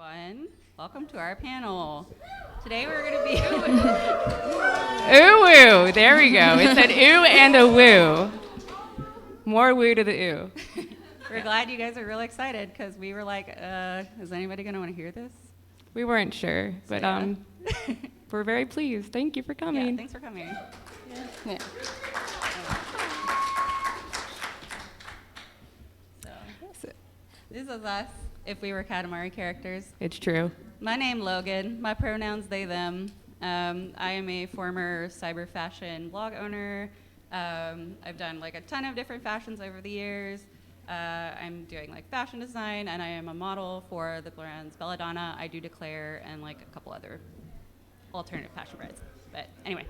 everyone. Welcome to our panel. Today we're going to be... UwU, there we go. It's an oo and a woo. More woo to the oo. We're glad you guys are really excited because we were like, is anybody going to want to hear this? We weren't sure, but yeah. we're very pleased. Thank you for coming. Yeah, thanks for coming. Yeah. So, this is us if we were Katamari characters. It's true. My name Logan. My pronouns they, them. I am a former cyber fashion blog owner. I've done like a ton of different fashions over the years. I'm doing like fashion design, and I am a model for the brands Belladonna, I Do Declare, and like a couple other alternative fashion brands. But anyway.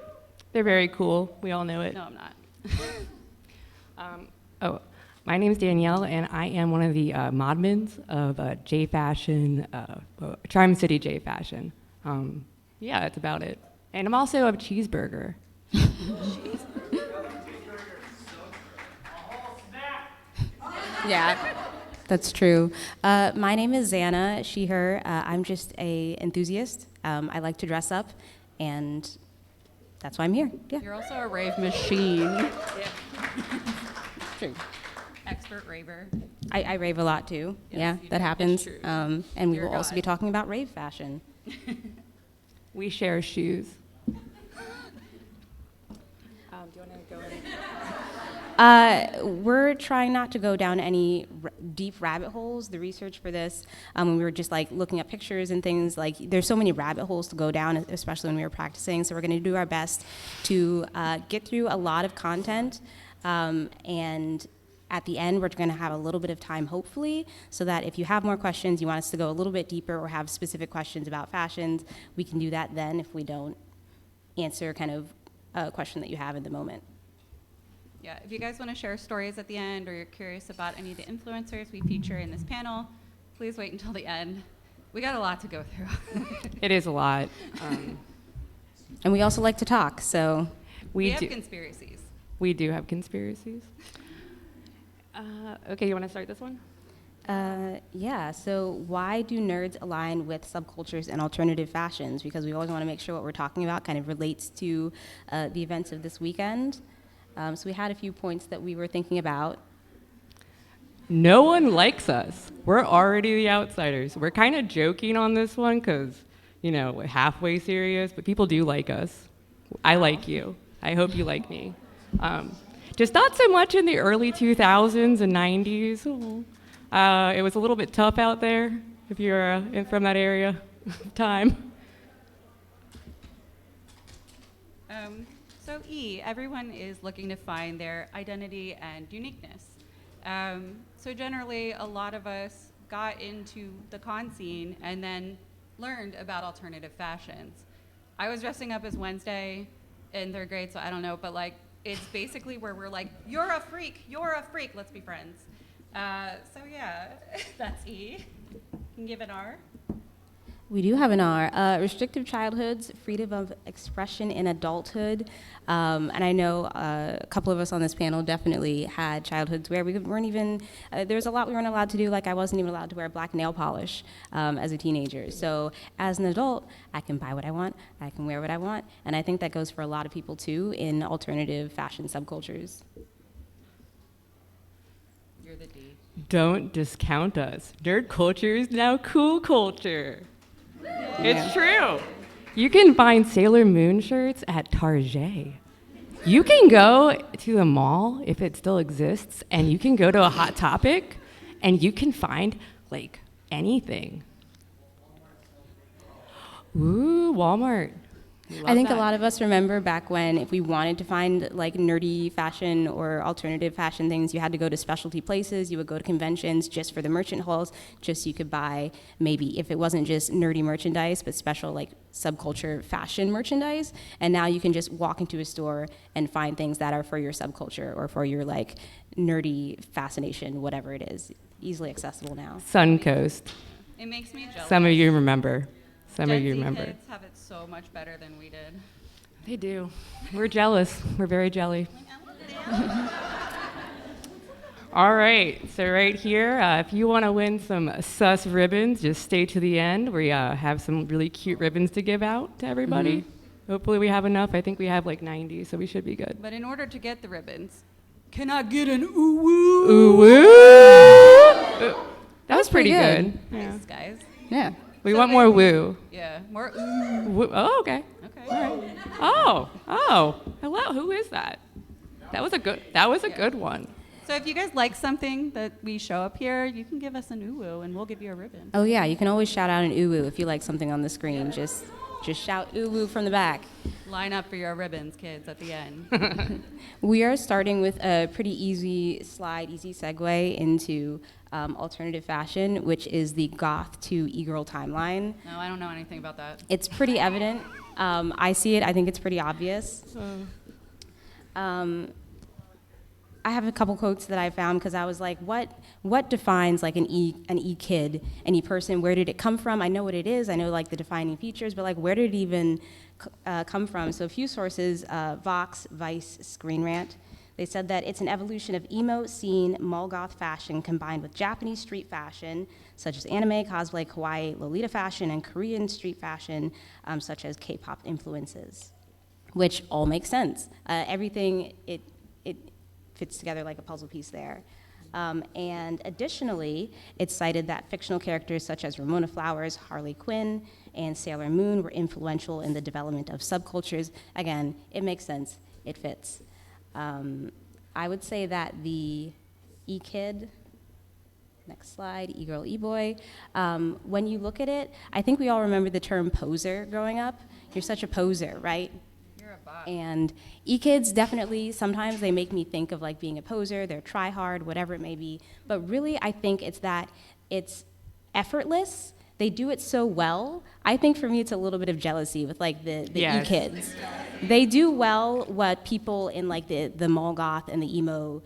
They're very cool. We all know it. No, I'm not. My name's Danielle, and I am one of the modmins of J Fashion, Charm City J Fashion. Yeah, that's about it. And I'm also a cheeseburger. Yeah, that's true. My name is Xana, she, her. I'm just a enthusiast. I like to dress up, and that's why I'm here. Yeah. You're also a rave machine. Yeah. True. Expert raver. I rave a lot too. Yes, yeah, you that do. happens. It's true. And we You're will also God. be talking about rave fashion. We share shoes. Do you want to go in? We're trying not to go down any deep rabbit holes. The research for this, when we were just like looking at pictures and things, like there's so many rabbit holes to go down, especially when we were practicing. So we're going to do our best to get through a lot of content, and at the end, we're going to have a little bit of time, hopefully, so that if you have more questions, you want us to go a little bit deeper or have specific questions about fashions, we can do that then if we don't answer kind of a question that you have in the moment. Yeah, if you guys want to share stories at the end or you're curious about any of the influencers we feature in this panel, please wait until the end. We got a lot to go through. It is a lot. And we also like to talk, so. We have conspiracies. We do have conspiracies. Okay, you want to start this one? Yeah, so why do nerds align with subcultures and alternative fashions? Because we always want to make sure what we're talking about kind of relates to the events of this weekend. So we had a few points that we were thinking about. No one likes us. We're already the outsiders. We're kind of joking on this one because, we're halfway serious, but people do like us. I like you. I hope you like me. Just not so much in the early 2000s and 90s. It was a little bit tough out there if you're from that area time. So everyone is looking to find their identity and uniqueness. So generally, a lot of us got into the con scene and then learned about alternative fashions. I was dressing up as Wednesday in third grade, so I don't know, but like, it's basically where we're like, you're a freak, let's be friends. So yeah, that's E. You can give an R. We do have an R. Restrictive childhoods, freedom of expression in adulthood. And I know a couple of us on this panel definitely had childhoods where we weren't even, there was a lot we weren't allowed to do, like I wasn't even allowed to wear black nail polish as a teenager. So as an adult, I can buy what I want, I can wear what I want, and I think that goes for a lot of people too in alternative fashion subcultures. You're the D. Don't discount us. Nerd culture is now cool culture. It's true. You can find Sailor Moon shirts at Target. You can go to the mall, if it still exists, and you can go to a Hot Topic, and you can find, like, anything. Ooh, Walmart. I think a lot of us remember back when if we wanted to find like nerdy fashion or alternative fashion things, you had to go to specialty places, you would go to conventions just for the merchant halls, just so you could buy maybe, if it wasn't just nerdy merchandise, but special like subculture fashion merchandise. And now you can just walk into a store and find things that are for your subculture or for your like nerdy fascination, whatever it is, easily accessible now. Suncoast. It makes me jealous. Some of you remember. Gen Z kids have it so much better than we did. They do. We're jealous. We're very jelly. All right, so right here, if you want to win some sus ribbons, just stay to the end. We have some really cute ribbons to give out to everybody. Hopefully we have enough. I think we have like 90, so we should be good. But in order to get the ribbons, can I get an UwU? UwU! That was pretty good. Yeah. Nice, guys. Yeah. We So want more woo. Yeah, more ooh. Woo. Oh, okay. Okay. All right. Oh, hello. Who is that? That was a good one. So if you guys like something that we show up here, you can give us an UwU and we'll give you a ribbon. Oh yeah, you can always shout out an UwU if you like something on the screen. Just shout UwU from the back. Line up for your ribbons, kids, at the end. We are starting with a pretty easy segue into alternative fashion, which is the goth to e-girl timeline. No, I don't know anything about that. It's pretty evident. I see it. I think it's pretty obvious. I have a couple quotes that I found because I was like, what defines like an e-kid, an e-person? Where did it come from? I know what it is. I know like the defining features, but like where did it even come from? So a few sources, Vox, Vice, Screen Rant. They said that it's an evolution of emo, scene, mall goth fashion combined with Japanese street fashion, such as anime, cosplay, kawaii, Lolita fashion, and Korean street fashion, such as K-pop influences, which all makes sense. Everything, it fits together like a puzzle piece there. And additionally, it's cited that fictional characters such as Ramona Flowers, Harley Quinn, and Sailor Moon were influential in the development of subcultures. Again, it makes sense, it fits. I would say that the e-kid, next slide, e-girl, e-boy, when you look at it, I think we all remember the term poser growing up. You're such a poser, right? And e-kids definitely, sometimes they make me think of like being a poser, they're try-hard, whatever it may be. But really, I think it's that it's effortless. They do it so well. I think for me, it's a little bit of jealousy with like the Yes. e-kids. They do well what people in like the mall goth and the emo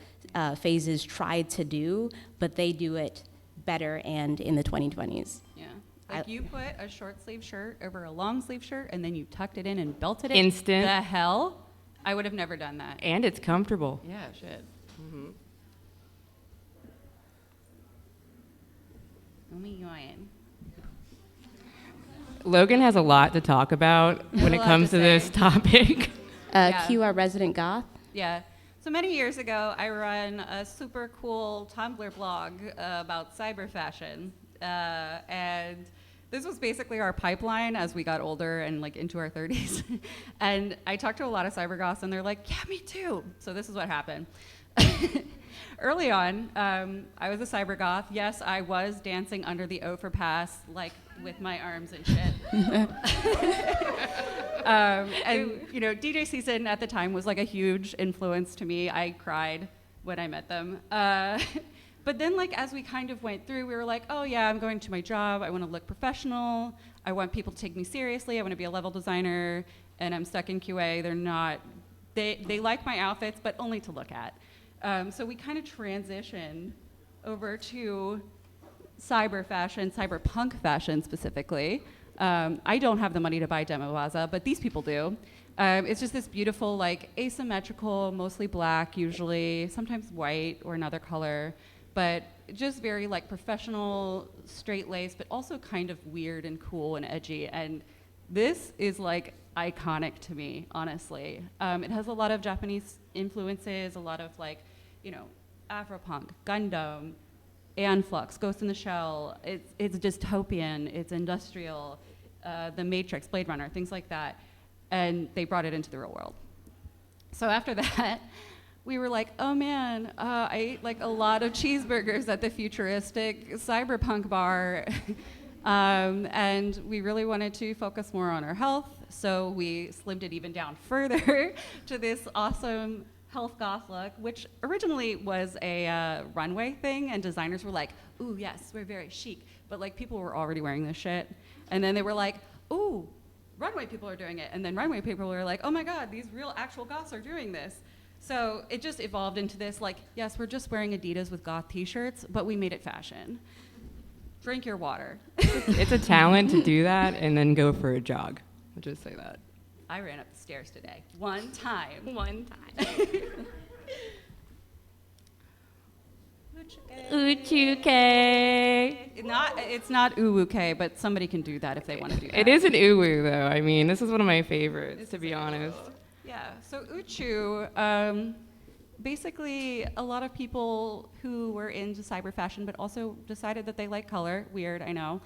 phases tried to do, but they do it better and in the 2020s. Yeah. Like you put a short sleeve shirt over a long sleeve shirt and then you tucked it in and belted it. Instant. The hell? I would have never done that. And it's comfortable. Yeah, shit. Only yawn. Logan has a lot to talk about when it lot comes to to this say. topic. Yeah. Cue our resident goth. Yeah. So many years ago, I ran a super cool Tumblr blog about cyber fashion. And this was basically our pipeline as we got older and like into our 30s. And I talked to a lot of cyber goths and they're like, yeah, me too. So this is what happened. Early on, I was a cyber goth. Yes, I was dancing under the overpass, like with my arms and shit. And you know, DJ Season at the time was like a huge influence to me. I cried when I met them. But then, like, as we kind of went through, we were like, oh yeah, I'm going to my job. I want to look professional. I want people to take me seriously. I want to be a level designer, and I'm stuck in QA. They're not. They like my outfits, but only to look at. So we kind of transitioned over to cyber fashion, cyberpunk fashion specifically. I don't have the money to buy Demo Plaza, but these people do. It's just this beautiful, like, asymmetrical, mostly black usually, sometimes white or another color, but just very, like, professional, straight-laced, but also kind of weird and cool and edgy. And this is, like, iconic to me, honestly. It has a lot of Japanese influences, a lot of, like, you know, Afropunk, Gundam, Aeon Flux, Ghost in the Shell. It's dystopian, it's industrial, The Matrix, Blade Runner, things like that. And they brought it into the real world. So after that, we were like, oh man, I ate like a lot of cheeseburgers at the futuristic cyberpunk bar. And we really wanted to focus more on our health. So we slimmed it even down further to this awesome health goth look, which originally was a runway thing. And designers were like, ooh, yes, we're very chic. But like people were already wearing this shit. And then they were like, ooh, runway people are doing it. And then runway people were like, oh my God, these real actual goths are doing this. So it just evolved into this, like, yes, we're just wearing Adidas with goth t-shirts, but we made it fashion. Drink your water. It's a talent to do that and then go for a jog. I'll just say that. I ran up the stairs today. One time. One time. Uchuke. It's not UwU, but somebody can do that if they want to do that. It is an UwU, though. I mean, this is one of my favorites, to be honest. Yeah, so Uchu, basically a lot of people who were into cyber fashion but also decided that they like color, weird, I know,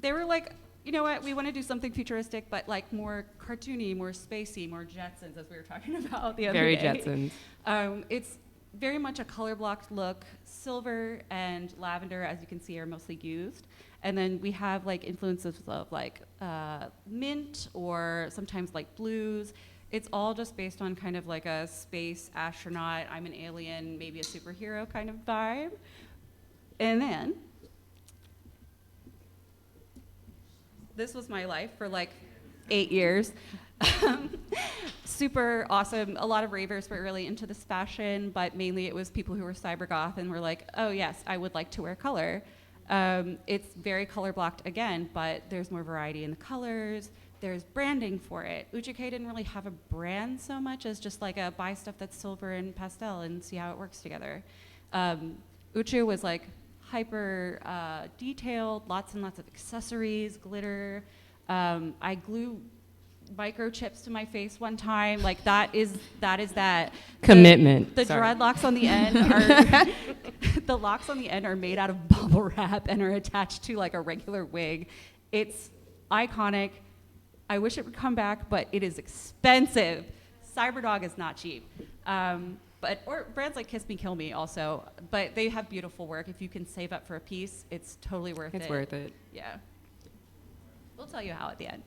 they were like, you know what, we want to do something futuristic but like more cartoony, more spacey, more Jetsons, as we were talking about the other Very day. Jetsons. It's very much a color blocked look. Silver and lavender, as you can see, are mostly used. And then we have like influences of like mint or sometimes like blues. It's all just based on kind of like a space astronaut, I'm an alien, maybe a superhero kind of vibe. And then, this was my life for like 8 years. Super awesome. A lot of ravers were really into this fashion, but mainly it was people who were cyber goth and were like, oh yes, I would like to wear color. It's very color blocked again, but there's more variety in the colors. There's branding for it. Uchuke didn't really have a brand so much as just like a buy stuff that's silver and pastel and see how it works together. Uchu was like hyper detailed, lots and lots of accessories, glitter. I glue microchips to my face one time. Like that is that. Commitment. The Sorry. dreadlocks on the end are the locks on the end are made out of bubble wrap and are attached to like a regular wig. It's iconic. I wish it would come back, but it is expensive. Cyberdog is not cheap. Or brands like Kiss Me Kill Me also, but they have beautiful work. If you can save up for a piece, it's totally worth it. It's worth it. Yeah. We'll tell you how at the end.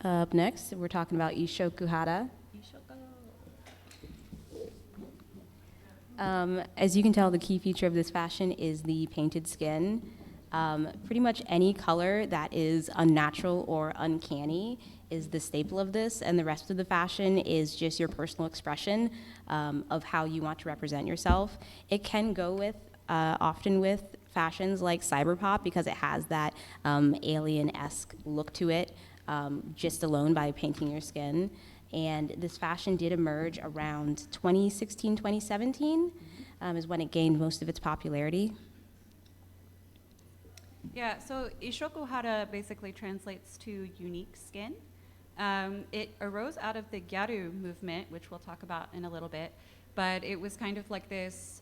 Up next, we're talking about Ishokuhara. As you can tell, the key feature of this fashion is the painted skin. Pretty much any color that is unnatural or uncanny is the staple of this, and the rest of the fashion is just your personal expression of how you want to represent yourself. It can go with, often with fashions like cyberpop because it has that alien-esque look to it, just alone by painting your skin. And this fashion did emerge around 2016, 2017 is when it gained most of its popularity. Yeah, so Ishokuhara basically translates to unique skin. It arose out of the Gyaru movement, which we'll talk about in a little bit, but it was kind of like this,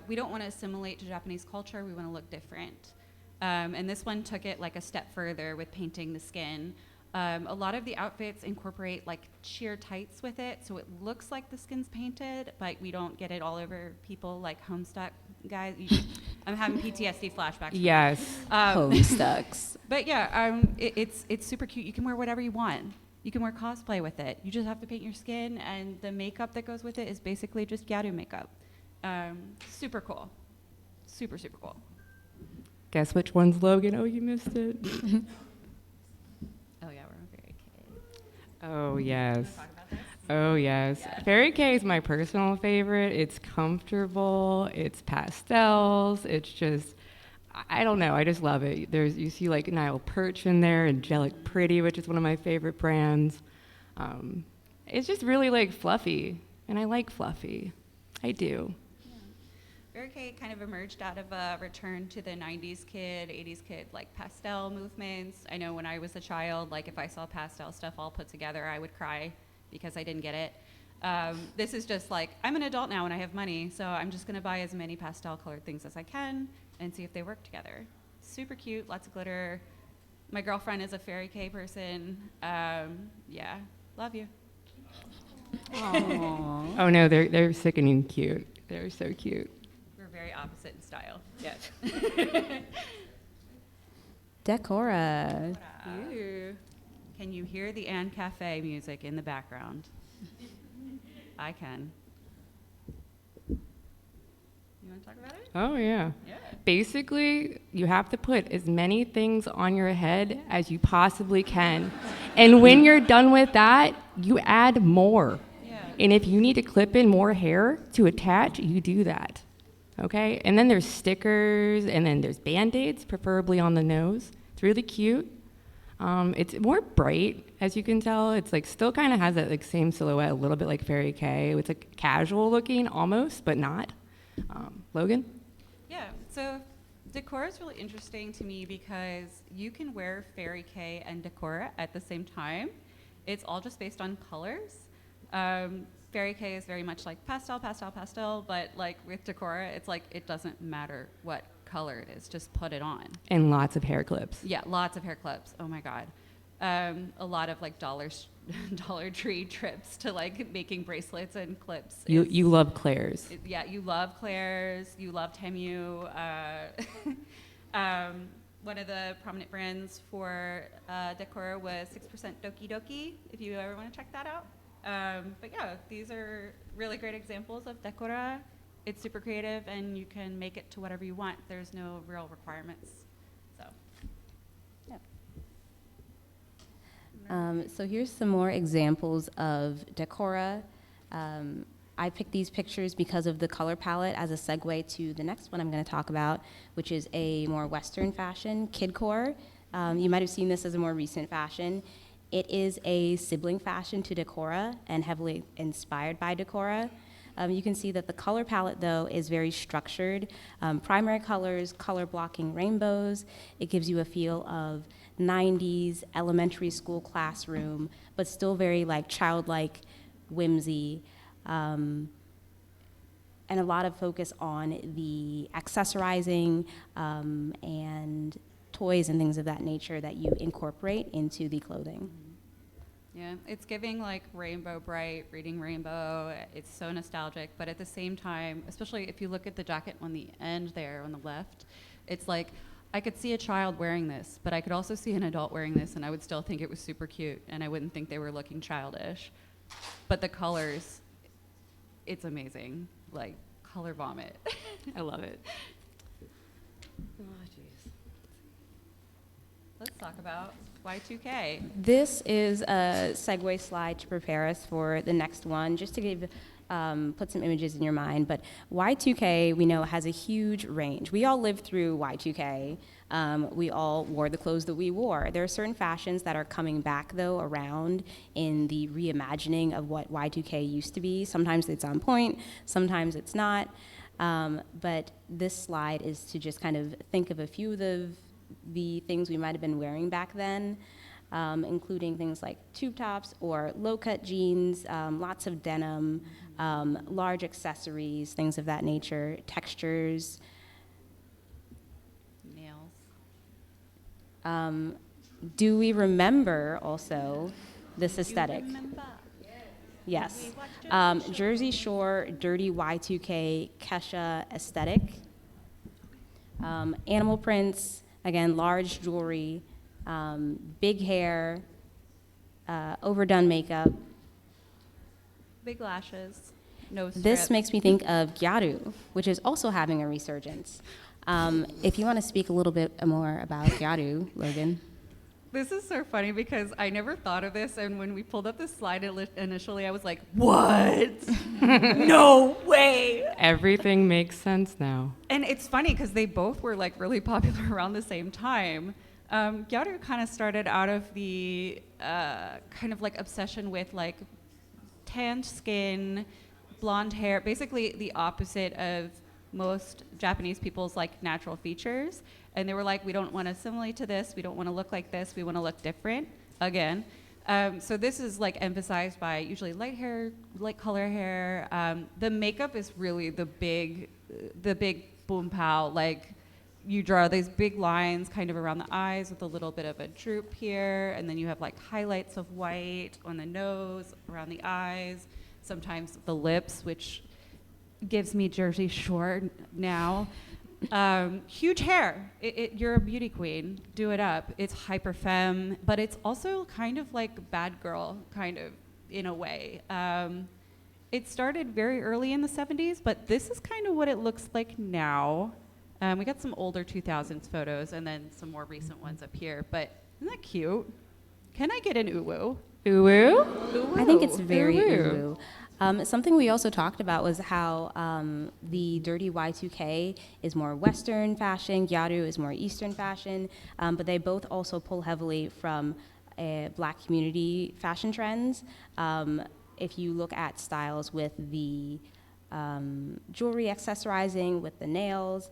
we don't want to assimilate to Japanese culture, we want to look different. And this one took it like a step further with painting the skin. A lot of the outfits incorporate like sheer tights with it, so it looks like the skin's painted, but we don't get it all over people like Homestuck guys. I'm having PTSD flashbacks. Yes. Homestucks. But yeah, it's super cute. You can wear whatever you want. You can wear cosplay with it. You just have to paint your skin, and the makeup that goes with it is basically just Gyaru makeup. Super cool. Super, super cool. Guess which one's Logan? Oh, you missed it. Oh yeah, we're on Fairy K. Oh, yes. Talk about this? Oh, yes. Yeah. Fairy K is my personal favorite. It's comfortable. It's pastels. It's just, I don't know. I just love it. You see like Nile Perch in there, Angelic Pretty, which is one of my favorite brands. It's just really like fluffy, and I like fluffy. I do. Fairy K kind of emerged out of a return to the 90s kid, 80s kid, like pastel movements. I know when I was a child, like if I saw pastel stuff all put together, I would cry because I didn't get it. This is just like, I'm an adult now and I have money, so I'm just gonna buy as many pastel colored things as I can and see if they work together. Super cute, lots of glitter. My girlfriend is a Fairy K person. Yeah, love you. Aww. Oh no, they're sickening cute. They're so cute. We're very opposite in style. Yes. Decora. Ew. Can you hear the Anne Cafe music in the background? I can. You want to talk about it? Oh yeah. Yeah. Basically, you have to put as many things on your head as you possibly can. And when you're done with that, you add more. Yeah. And if you need to clip in more hair to attach, you do that. Okay? And then there's stickers, and then there's Band-Aids, preferably on the nose. It's really cute. It's more bright, as you can tell. It's like still kind of has that like same silhouette, a little bit like Fairy K. It's like casual looking almost, but not. Logan? Yeah, so Decora is really interesting to me because you can wear Fairy K and Decora at the same time. It's all just based on colors. Fairy K is very much like pastel, pastel, pastel, but like with Decora, it's like it doesn't matter what color it is, just put it on. And lots of hair clips. Yeah, lots of hair clips. Oh my God. A lot of like Dollar Tree trips to like making bracelets and clips. You love Claire's. Yeah, you love Claire's. You love Temu. One of the prominent brands for Decora was 6% Doki Doki, if you ever want to check that out. But yeah, these are really great examples of Decora. It's super creative, and you can make it to whatever you want. There's no real requirements. So, yeah. So here's some more examples of Decora. I picked these pictures because of the color palette as a segue to the next one I'm going to talk about, which is a more Western fashion, kidcore. You might have seen this as a more recent fashion. It is a sibling fashion to Decora and heavily inspired by Decora. You can see that the color palette, though, is very structured. Primary colors, color blocking rainbows. It gives you a feel of 90s elementary school classroom, but still very like childlike whimsy. And a lot of focus on the accessorizing and toys and things of that nature that you incorporate into the clothing. yeah, it's giving like Rainbow Bright, Reading Rainbow. It's so nostalgic, but at the same time, especially if you look at the jacket on the end there on the left, it's like I could see a child wearing this, but I could also see an adult wearing this, and I would still think it was super cute, and I wouldn't think they were looking childish. But the colors, it's amazing. Like color vomit. I love it. Oh, jeez. Let's talk about Y2K. This is a segue slide to prepare us for the next one, just to give, put some images in your mind. But Y2K, we know, has a huge range. We all lived through Y2K. We all wore the clothes that we wore. There are certain fashions that are coming back, though, around in the reimagining of what Y2K used to be. Sometimes it's on point, sometimes it's not. But this slide is to just kind of think of a few of the things we might have been wearing back then, including things like tube tops or low-cut jeans, lots of denim, large accessories, things of that nature, textures. Nails. Do we remember also this aesthetic? You remember? Yes. Jersey Shore, dirty Y2K, Kesha aesthetic. Animal prints, again, large jewelry, big hair, overdone makeup. Big lashes. No strip. This makes me think of Gyaru, which is also having a resurgence. If you want to speak a little bit more about Gyaru, Logan. This is so funny because I never thought of this, and when we pulled up this slide initially, I was like, what? No way! Everything makes sense now. And it's funny because they both were like really popular around the same time. Gyaru kind of started out of the kind of like obsession with like tanned skin, blonde hair, basically the opposite of most Japanese people's like natural features. And they were like, we don't want to assimilate to this. We don't want to look like this. We want to look different again. So this is like emphasized by usually light hair, light color hair. The makeup is really the big boom pow. Like you draw these big lines kind of around the eyes with a little bit of a droop here. And then you have like highlights of white on the nose, around the eyes, sometimes the lips, which gives me Jersey Shore now. Huge hair. You're a beauty queen. Do it up. It's hyper femme, but it's also kind of like bad girl, kind of in a way. It started very early in the 70s, but this is kind of what it looks like now. We got some older 2000s photos and then some more recent ones up here, but isn't that cute? Can I get an UwU? UwU? I think it's very UwU. Something we also talked about was how the dirty Y2K is more Western fashion, Gyaru is more Eastern fashion, but they both also pull heavily from Black community fashion trends. If you look at styles with the jewelry accessorizing, with the nails,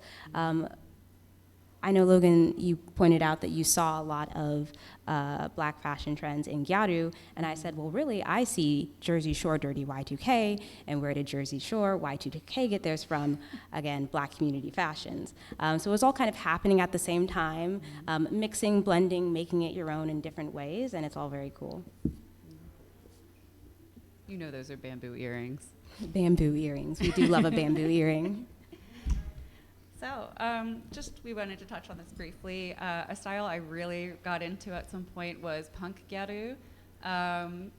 I know, Logan, you pointed out that you saw a lot of Black fashion trends in Gyaru, and I said, well, really, I see Jersey Shore dirty Y2K, and where did Jersey Shore Y2K get theirs from? Again, Black community fashions. So it was all kind of happening at the same time, mixing, blending, making it your own in different ways, and it's all very cool. You know those are bamboo earrings. Bamboo earrings. We do love a bamboo earring. So, we wanted to touch on this briefly. A style I really got into at some point was punk gyaru.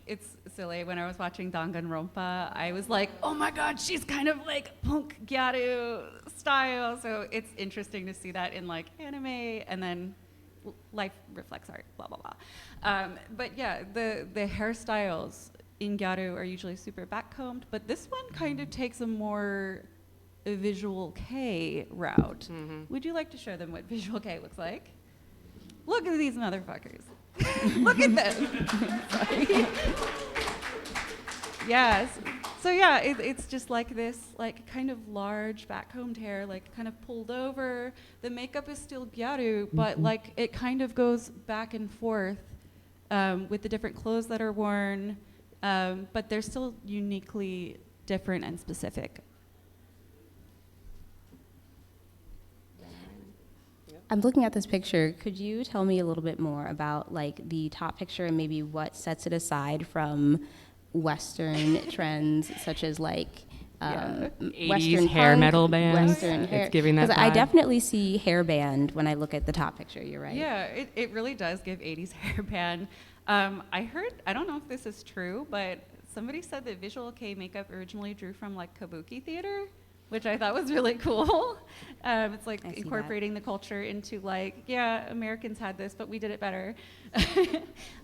It's silly. When I was watching Danganronpa, I was like, oh my god, she's kind of like punk gyaru style. So it's interesting to see that in like anime, and then life reflects art, blah, blah, blah. But yeah, the hairstyles in gyaru are usually super backcombed, but this one kind of takes a more visual K route. Mm-hmm. Would you like to show them what visual K looks like? Look at these motherfuckers. Look at them. Sorry. Yes. So yeah, it's just like this, like kind of large backcombed hair, like kind of pulled over. The makeup is still gyaru, but like it kind of goes back and forth with the different clothes that are worn, but they're still uniquely different and specific. I'm looking at this picture. Could you tell me a little bit more about like the top picture and maybe what sets it aside from Western trends such as like 80s Western hair punk, metal bands? Western hair. It's giving that 'Cause I vibe. definitely see hairband when I look at the top picture. You're right. Yeah, it really does give 80s hairband. I don't know if this is true, but somebody said that visual K makeup originally drew from like kabuki theater, which I thought was really cool. It's like incorporating the culture into like, yeah, Americans had this, but we did it better.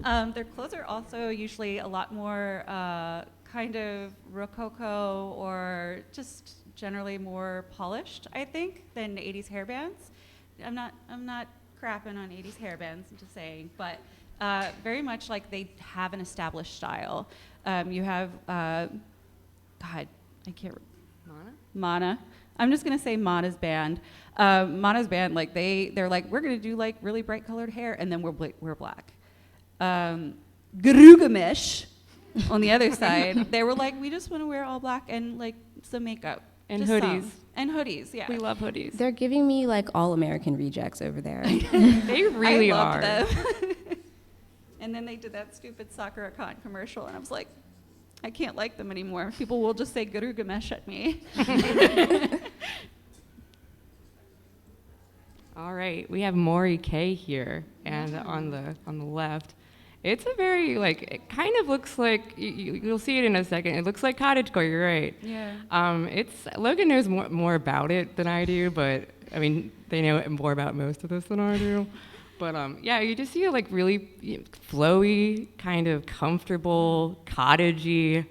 Their clothes are also usually a lot more kind of rococo or just generally more polished, I think, than 80s hairbands. I'm not crapping on 80s hairbands, I'm just saying, but very much like they have an established style. You have, God, I can't. Mana. I'm just gonna say Mana's band. Mana's band, like they're like, we're gonna do like really bright colored hair, and then we're black. Garugamesh, on the other side, they were like, we just want to wear all black and like some makeup And just hoodies. some. And hoodies, yeah. We love hoodies. They're giving me like all American rejects over there. They really I are. loved them. And then they did that stupid Sakura Khan commercial, and I was like, I can't like them anymore. People will just say Garugamesh at me. All right, we have Mori K here, and on the left, it's a very like it kind of looks like you'll see it in a second. It looks like cottagecore. You're right. Yeah. It's Logan knows more about it than I do, but I mean they know more about most of this than I do. But yeah, you just see like really flowy, kind of comfortable, cottagey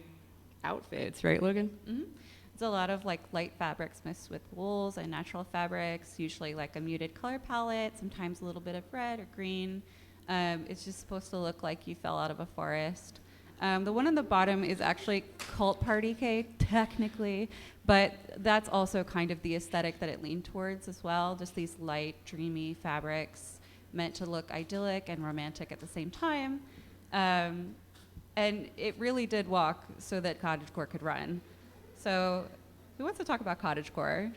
outfits, right, Logan? Mm-hmm. It's a lot of like light fabrics mixed with wools and natural fabrics, usually like a muted color palette, sometimes a little bit of red or green. It's just supposed to look like you fell out of a forest. The one on the bottom is actually Cult Party K, technically, but that's also kind of the aesthetic that it leaned towards as well, just these light, dreamy fabrics meant to look idyllic and romantic at the same time. And it really did walk so that cottagecore could run. So who wants to talk about cottagecore?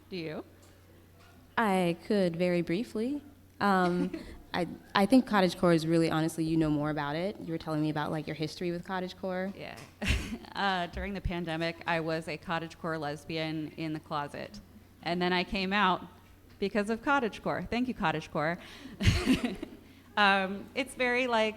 Do you? I could very briefly. I think cottagecore is really, honestly, you know more about it. You were telling me about like your history with cottagecore. Yeah. During the pandemic, I was a cottagecore lesbian in the closet. And then I came out because of cottagecore. Thank you, cottagecore. It's very like,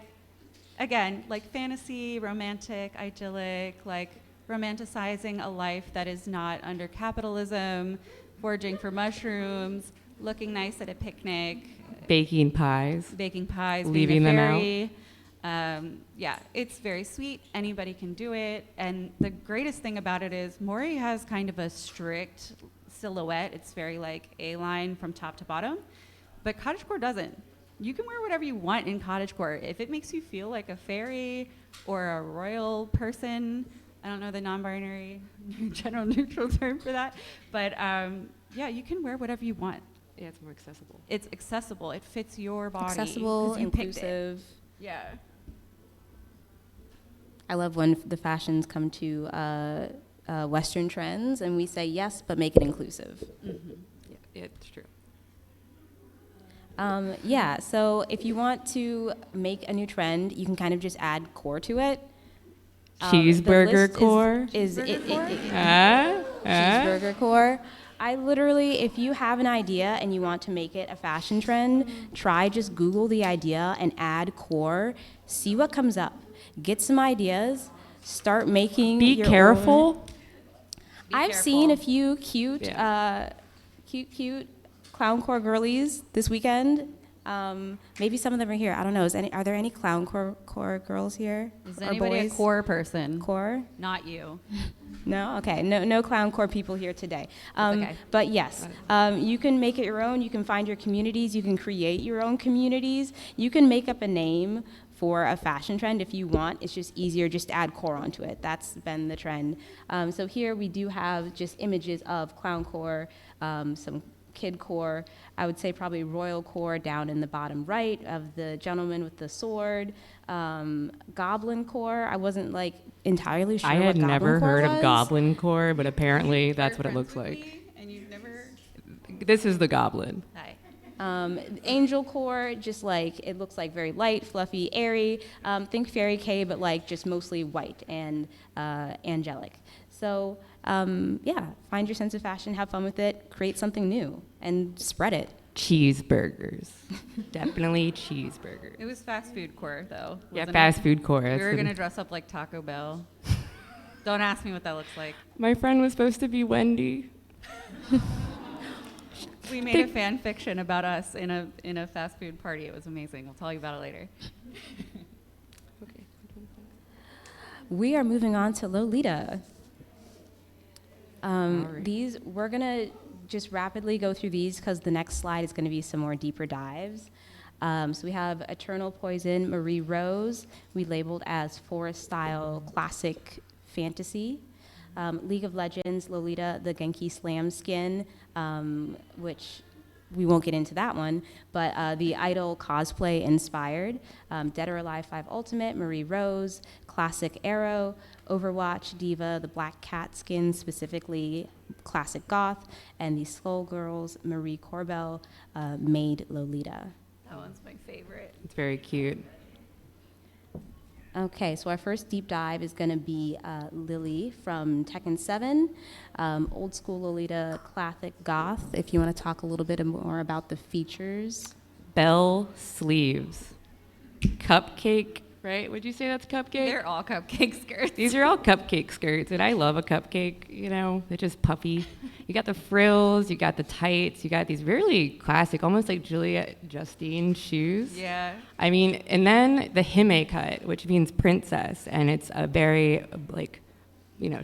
again, like fantasy, romantic, idyllic, like romanticizing a life that is not under capitalism, foraging for mushrooms, looking nice at a picnic, Baking pies. baking pies, Leaving being a them out. fairy. Yeah, it's very sweet. Anybody can do it. And the greatest thing about it is Mori has kind of a strict silhouette. It's very like A-line from top to bottom. But cottagecore doesn't. You can wear whatever you want in cottagecore. If it makes you feel like a fairy or a royal person, I don't know the non-binary general neutral term for that. But yeah, you can wear whatever you want. Yeah, it's more accessible. It's accessible. It fits your body. Accessible, 'cause you picked it. inclusive. Yeah. I love when the fashions come to Western trends and we say yes, but make it inclusive. Mm-hmm. Yeah, it's true. Yeah, so if you want to make a new trend, you can kind of just add core to it. The Cheeseburger list core? Cheeseburger core. I literally, if you have an idea and you want to make it a fashion trend, try just Google the idea and add core. See what comes up. Get some ideas. Start making Be your careful. own. I've seen a careful. few cute clown core girlies this weekend. Maybe some of them are here. I don't know. Are there any clown core girls here? Is or anybody boys? a core person? Core? Not you. No? Okay. No clown core people here today. okay. But yes, you can make it your own. You can find your communities. You can create your own communities. You can make up a name for a fashion trend if you want. It's just easier just to add core onto it. That's been the trend. So here we do have just images of clown core, some kid core. I would say probably royal core down in the bottom right of the gentleman with the sword. Goblin core. I wasn't like entirely sure. I had what never goblin core heard of was. goblin core, but apparently that's You're what it looks friends with like. me and you've never. This is the goblin. Hi. Angel core, just like it looks like very light, fluffy, airy. Think fairy K, but like just mostly white and angelic. So yeah, find your sense of fashion, have fun with it, create something new, and spread it. Cheeseburgers. Definitely cheeseburgers. It was fast food core though. Yeah, wasn't fast it? food core. We That's were the- gonna dress up like Taco Bell. Don't ask me what that looks like. My friend was supposed to be Wendy. We made a fan fiction about us in a fast food party. It was amazing. I'll tell you about it later. Okay. We are moving on to Lolita. Alright. We're gonna just rapidly go through these because the next slide is gonna be some more deeper dives. So we have Eternal Poison, Marie Rose, we labeled as forest style classic fantasy. League of Legends, Lolita, the Genki Slam skin, which we won't get into that one, but the Idol cosplay inspired. Dead or Alive 5 Ultimate, Marie Rose, Classic Arrow, Overwatch Diva, the Black Cat skin, specifically Classic Goth, and the Skullgirls, Marie Corbell, made Lolita. That one's my favorite. It's very cute. Okay, so our first deep dive is going to be Lily from Tekken 7, old school Lolita, classic goth. If you want to talk a little bit more about the features. Bell sleeves. Cupcake, right? Would you say that's cupcake? They're all cupcake skirts. These are all cupcake skirts, and I love a cupcake, you know, they're just puffy. You got the frills, you got the tights, you got these really classic, almost like Juliette Justine shoes. Yeah. I mean, and then the hime cut, which means princess, and it's a very, like, you know,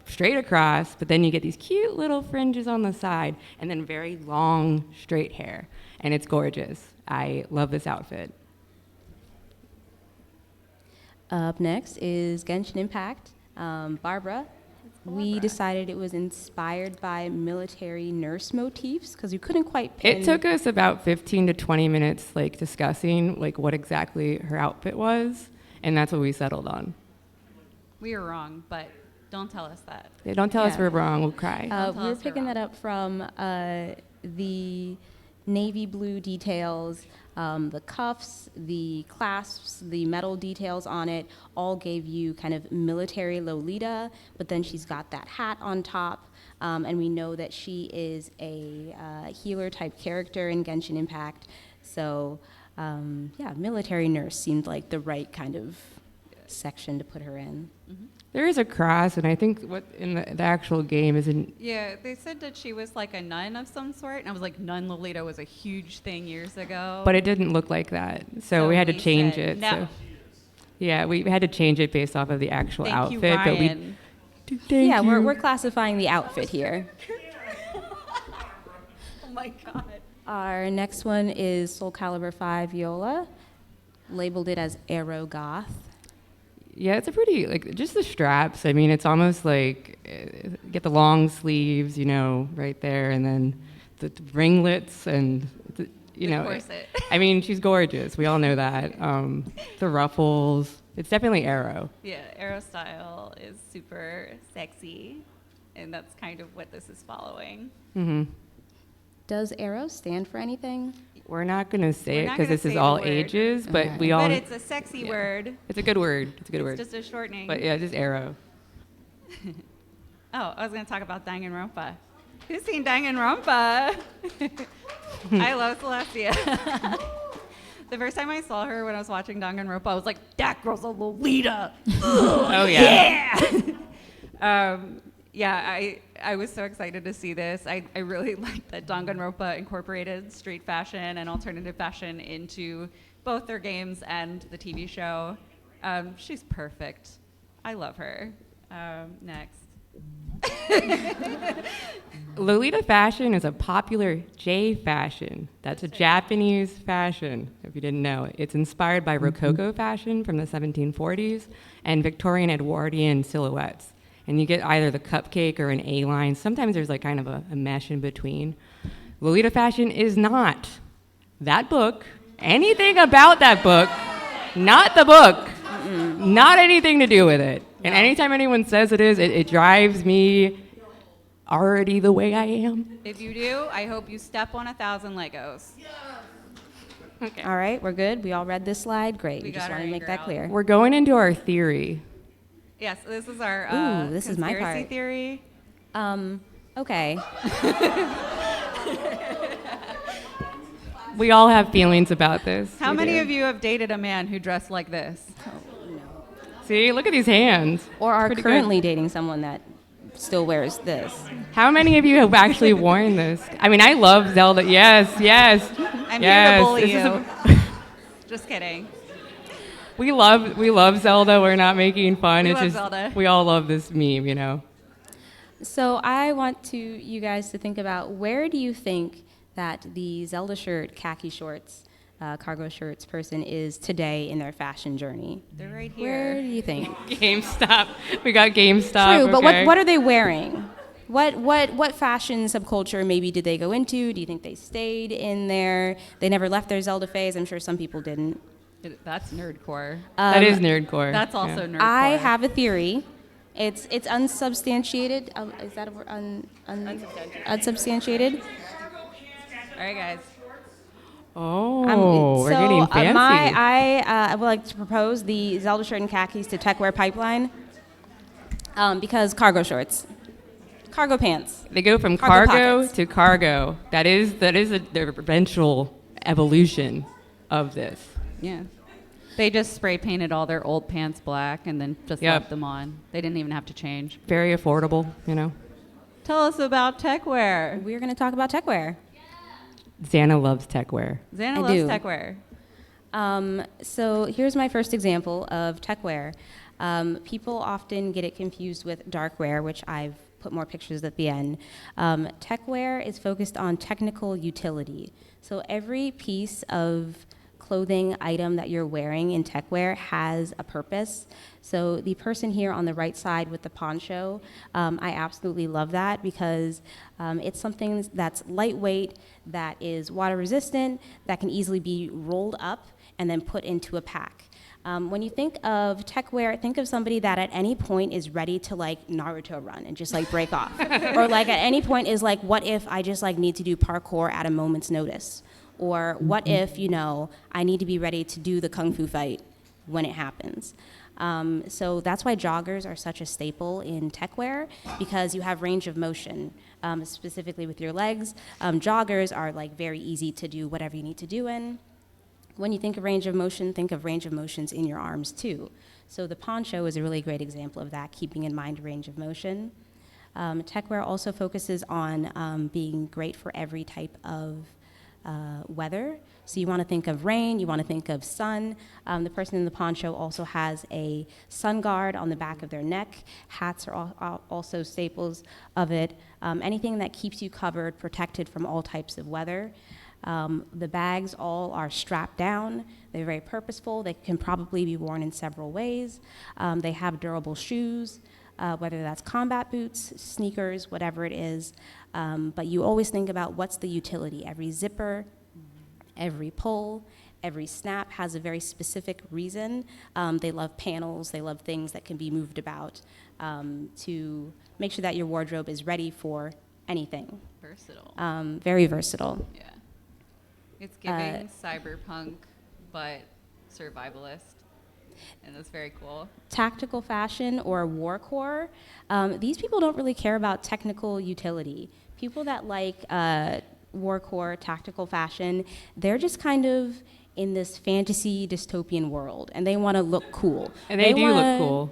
straight across, but then you get these cute little fringes on the side, and then very long, straight hair, and it's gorgeous. I love this outfit. Up next is Genshin Impact, Barbara. We decided it was inspired by military nurse motifs because you couldn't quite pin. It took us about 15 to 20 minutes, like, discussing, like, what exactly her outfit was, and that's what we settled on. We were wrong, but don't tell us that. Yeah, don't tell us Yeah. we're wrong, we'll cry. Don't We tell were us we're picking wrong. that up from the navy blue details, the cuffs, the clasps, the metal details on it all gave you kind of military Lolita, but then she's got that hat on top, and we know that she is a healer type character in Genshin Impact. So yeah, military nurse seemed like the right kind of section to put her in. There is a cross, and I think what in the actual game is in. Yeah, they said that she was like a nun of some sort, and I was like, nun Lolita was a huge thing years ago. But it didn't look like that, so we had to change said it. No. So. Yeah, we had to change it based off of the actual Thank you, outfit. Ryan. Thank Yeah, you. we're classifying the outfit here. Oh my God. Our next one is Soul Calibur 5 Viola, labeled it as Aero Goth. Yeah, it's a pretty, like, just the straps. I mean, it's almost like, get the long sleeves, you know, right there, and then the ringlets and, you The know. corset. I mean, she's gorgeous. We all know that. The ruffles. It's definitely Arrow. Yeah, Aero style is super sexy, and that's kind of what this is following. Hmm. Does Aero stand for anything? We're not going to say We're it not because gonna this is say all the word. ages, but Okay. we all. But it's a sexy yeah. word. It's a good word. It's a good It's word. just a shortening. But yeah, just Arrow. Oh, I was going to talk about Danganronpa. Who's seen Danganronpa? I love Celestia. The first time I saw her when I was watching Danganronpa, I was like, that girl's a Lolita. Oh yeah. Yeah, I was so excited to see this. I really liked that Danganronpa incorporated street fashion and alternative fashion into both their games and the TV show. She's perfect. I love her. Next. Lolita fashion is a popular J fashion. That's a Japanese fashion, if you didn't know. It's inspired by Rococo fashion from the 1740s and Victorian Edwardian silhouettes. And you get either the cupcake or an A-line. Sometimes there's like kind of a mesh in between. Lolita fashion is not that book, anything about that book, not the book, not anything to do with it. And anytime anyone says it is, it drives me already the way I am. If you do, I hope you step on 1,000 Legos. Okay. All right, we're good. We all read this slide. Great. We We just got our want to make anger that out. clear. We're going into our theory. Yes, this is our Ooh, this is my conspiracy part. theory. Okay. We all have feelings about this. How We many do. of you have dated a man who dressed like this? See, look at these hands. Or are Pretty good. currently dating someone that still wears this. How many of you have actually worn this? I mean, I love Zelda. Yes, yes. I'm yes. here to bully This is you. Just kidding. we love Zelda. We're not making fun. We it's love just Zelda. we all love this meme, you know. So I want you guys to think about, where do you think that the Zelda shirt, khaki shorts, cargo shirts person is today in their fashion journey? They're right Where do here. you think? GameStop. We got GameStop. True, but okay. what are they wearing? What fashion subculture maybe did they go into? Do you think they stayed in there? They never left their Zelda phase. I'm sure some people didn't. That's nerdcore. That is nerdcore. That's also yeah. nerdcore. I have a theory. It's unsubstantiated. Is that a word? Unsubstantiated. All right, guys. Oh, we're getting fancy. I would like to propose the Zelda shirt and khakis to techwear pipeline, because cargo shorts, cargo pants. They go from Cargo cargo pockets. to cargo. That is the eventual evolution of this. Yeah. They just spray painted all their old pants black and then just Yep. left them on. They didn't even have to change. Very affordable, you know. Tell us about techwear. We're going to talk about techwear. Xana loves techwear. Xana I loves do. techwear. So here's my first example of techwear. People often get it confused with darkwear, which I've put more pictures at the end. Techwear is focused on technical utility. So every piece of clothing item that you're wearing in techwear has a purpose. So the person here on the right side with the poncho, I absolutely love that, because it's something that's lightweight, that is water resistant, that can easily be rolled up and then put into a pack. When you think of techwear, think of somebody that at any point is ready to like Naruto run and just like break off. Or like at any point is like, what if I just like need to do parkour at a moment's notice? Or what if, I need to be ready to do the kung fu fight when it happens? So that's why joggers are such a staple in techwear, because you have range of motion, specifically with your legs. Joggers are like very easy to do whatever you need to do in. When you think of range of motion, think of range of motions in your arms too. So the poncho is a really great example of that, keeping in mind range of motion. Techwear also focuses on being great for every type of weather. So you want to think of rain, you want to think of sun. The person in the poncho also has a sun guard on the back of their neck. Hats are also staples of it. Anything that keeps you covered, protected from all types of weather. The bags all are strapped down. They're very purposeful. They can probably be worn in several ways. They have durable shoes, whether that's combat boots, sneakers, whatever it is. But you always think about what's the utility. Every zipper, every pull, every snap has a very specific reason. They love panels. They love things that can be moved about to make sure that your wardrobe is ready for anything. Versatile. Very versatile. Yeah. It's giving cyberpunk, but survivalist. And that's very cool. Tactical fashion or warcore, these people don't really care about technical utility. People that like warcore, tactical fashion, they're just kind of in this fantasy dystopian world, and they want to look cool. And they do look cool.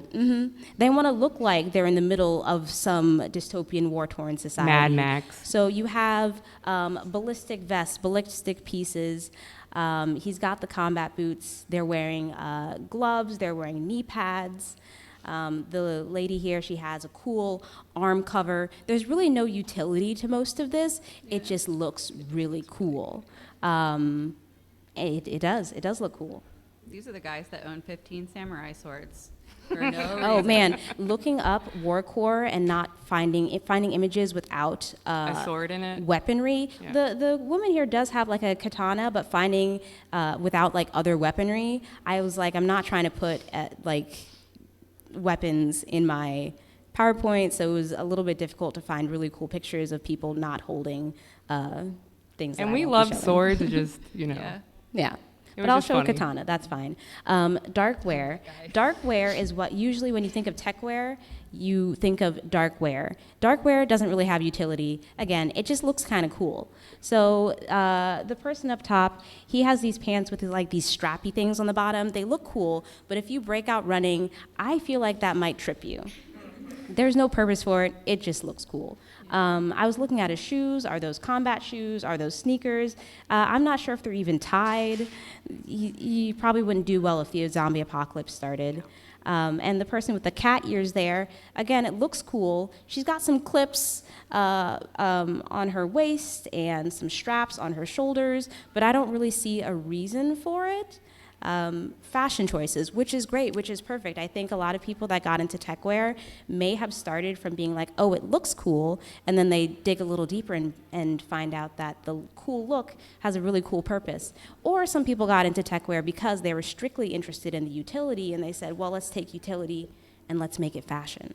They want to look like they're in the middle of some dystopian war-torn society. Mad Max. So you have ballistic vests, ballistic pieces. He's got the combat boots. They're wearing gloves. They're wearing knee pads. The lady here, she has a cool arm cover. There's really no utility to most of this. It just looks really cool. It does look cool. These are the guys that own 15 samurai swords for no reason. Oh man, looking up warcore and not finding images without A sword in it. weaponry. Yeah. The woman here does have like a katana, but finding without like other weaponry, I was like, I'm not trying to put like weapons in my PowerPoint, so it was a little bit difficult to find really cool pictures of people not holding things. And that we I won't be love showing. swords, just, Yeah. Yeah. It But was I'll just show a funny. katana, that's fine. Dark wear. Dark wear is what usually when you think of tech wear, you think of dark wear. Dark wear doesn't really have utility. Again, it just looks kind of cool. So the person up top, he has these pants with like these strappy things on the bottom. They look cool, but if you break out running, I feel like that might trip you. There's no purpose for it. It just looks cool. I was looking at his shoes. Are those combat shoes? Are those sneakers? I'm not sure if they're even tied. You probably wouldn't do well if the zombie apocalypse started. And the person with the cat ears there, again, it looks cool. She's got some clips on her waist and some straps on her shoulders, but I don't really see a reason for it. Fashion choices, which is great, which is perfect. I think a lot of people that got into tech wear may have started from being like, oh, it looks cool, and then they dig a little deeper and find out that the cool look has a really cool purpose. Or some people got into tech wear because they were strictly interested in the utility, and they said, well, let's take utility and let's make it fashion.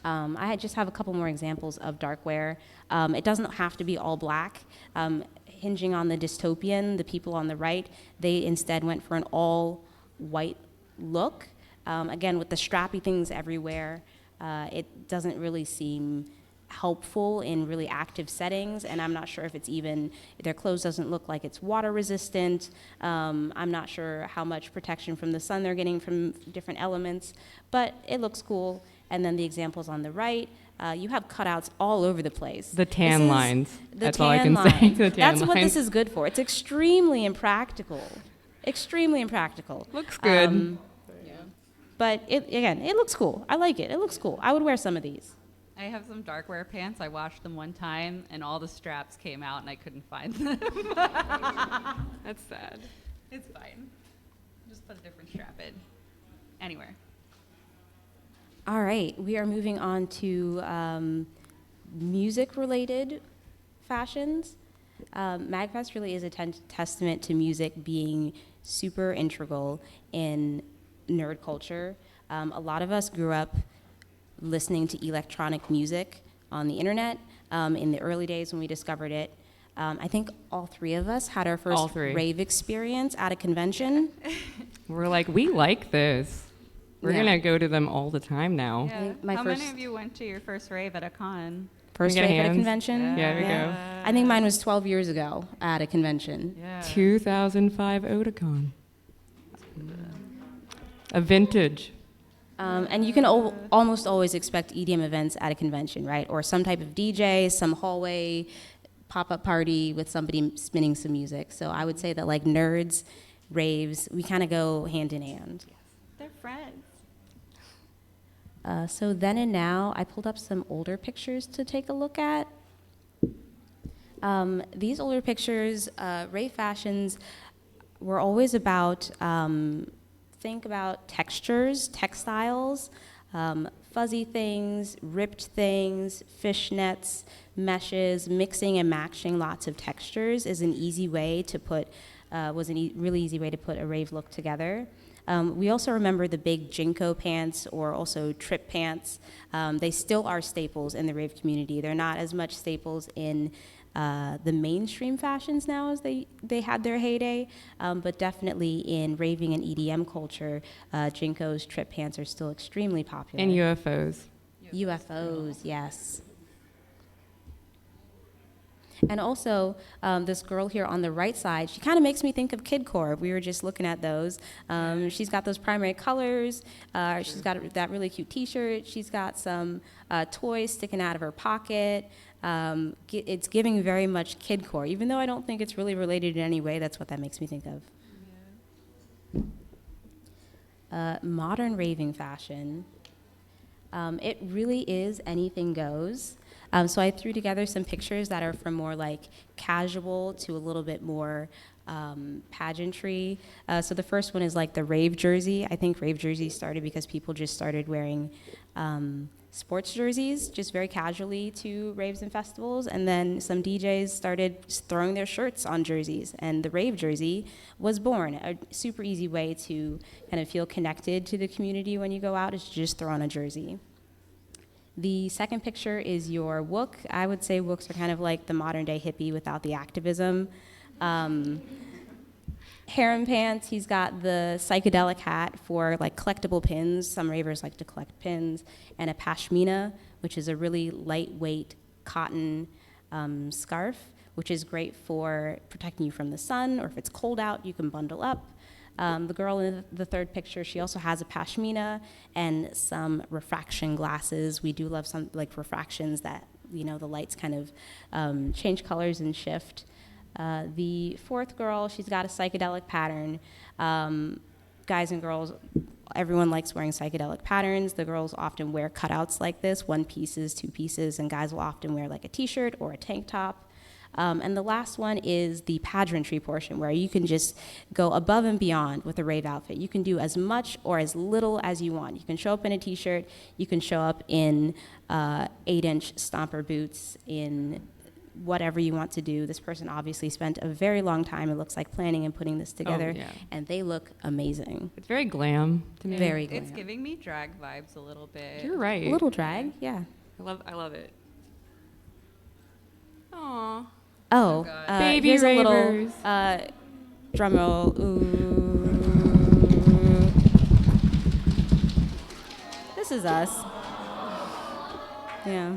I just have a couple more examples of dark wear. It doesn't have to be all black. Hinging on the dystopian, the people on the right, they instead went for an all-white look. Again, with the strappy things everywhere, it doesn't really seem helpful in really active settings, and I'm not sure if it's even, their clothes doesn't look like it's water resistant. I'm not sure how much protection from the sun they're getting from different elements, but it looks cool. And then the examples on the right, you have cutouts all over the place. The tan lines. That's all I tan can say. line. The tan That's what lines. this is good for. It's extremely impractical. Extremely impractical. Looks good. But it looks cool. I like it. It looks cool. I would wear some of these. I have some dark wear pants. I washed them one time, and all the straps came out, and I couldn't find them. That's sad. It's fine. Just put a different strap in. Anywhere. All right, we are moving on to music-related fashions. MAGFest really is a testament to music being super integral in nerd culture. A lot of us grew up listening to electronic music on the internet in the early days when we discovered it. I think all three of us had our All first three. rave experience at a convention. We're like, we like this. We're Yeah. going to go to them all the time now. Yeah. my How first- many of you went to your first rave at a con? First get rave at a hands? convention. Yeah, there we go. I think mine was 12 years ago at a convention. Yeah. 2005 Otakon. A vintage. And you can almost always expect EDM events at a convention, right? Or some type of DJ, some hallway pop-up party with somebody spinning some music. So I would say that like nerds, raves, we kind of go hand in hand. They're friends. So then and now, I pulled up some older pictures to take a look at. These older pictures, rave fashions, were always about, think about textures, textiles, fuzzy things, ripped things, fishnets, meshes, mixing and matching lots of textures is an easy way to put, was a really easy way to put a rave look together. We also remember the big Jinko pants or also trip pants. They still are staples in the rave community. They're not as much staples in the mainstream fashions now as they had their heyday, but definitely in raving and EDM culture, Jinkos, trip pants are still extremely popular. And UFOs. UFOs, yes. And also, this girl here on the right side, she kind of makes me think of Kidcore. We were just looking at those. She's got those primary colors. She's got that really cute T-shirt. She's got some toys sticking out of her pocket. It's giving very much Kidcore, even though I don't think it's really related in any way. That's what that makes me think of. Modern raving fashion. It really is anything goes. So I threw together some pictures that are from more like casual to a little bit more pageantry. So the first one is like the rave jersey. I think rave jerseys started because people just started wearing sports jerseys just very casually to raves and festivals. And then some DJs started throwing their shirts on jerseys. And the rave jersey was born. A super easy way to kind of feel connected to the community when you go out is to just throw on a jersey. The second picture is your wook. I would say wooks are kind of like the modern day hippie without the activism. Harem pants, he's got the psychedelic hat for like collectible pins. Some ravers like to collect pins. And a pashmina, which is a really lightweight cotton scarf, which is great for protecting you from the sun, or if it's cold out, you can bundle up. The girl in the third picture, she also has a pashmina and some refraction glasses. We do love some like refractions that, you know, the lights kind of change colors and shift. The fourth girl, she's got a psychedelic pattern. Guys and girls, everyone likes wearing psychedelic patterns. The girls often wear cutouts like this, 1 pieces, 2 pieces, and guys will often wear like a t-shirt or a tank top. And the last one is the pageantry portion, where you can just go above and beyond with a rave outfit. You can do as much or as little as you want. You can show up in a t-shirt, you can show up in 8-inch stomper boots, in whatever you want to do. This person obviously spent a very long time, it looks like, planning and putting this together, and they look amazing. It's very glam to me. Very glam. It's giving me drag vibes a little bit. You're right. A little drag, yeah. I love it. Aww. Oh, God. Baby here's ravers. a little drum roll. Ooh. This is us. Yeah.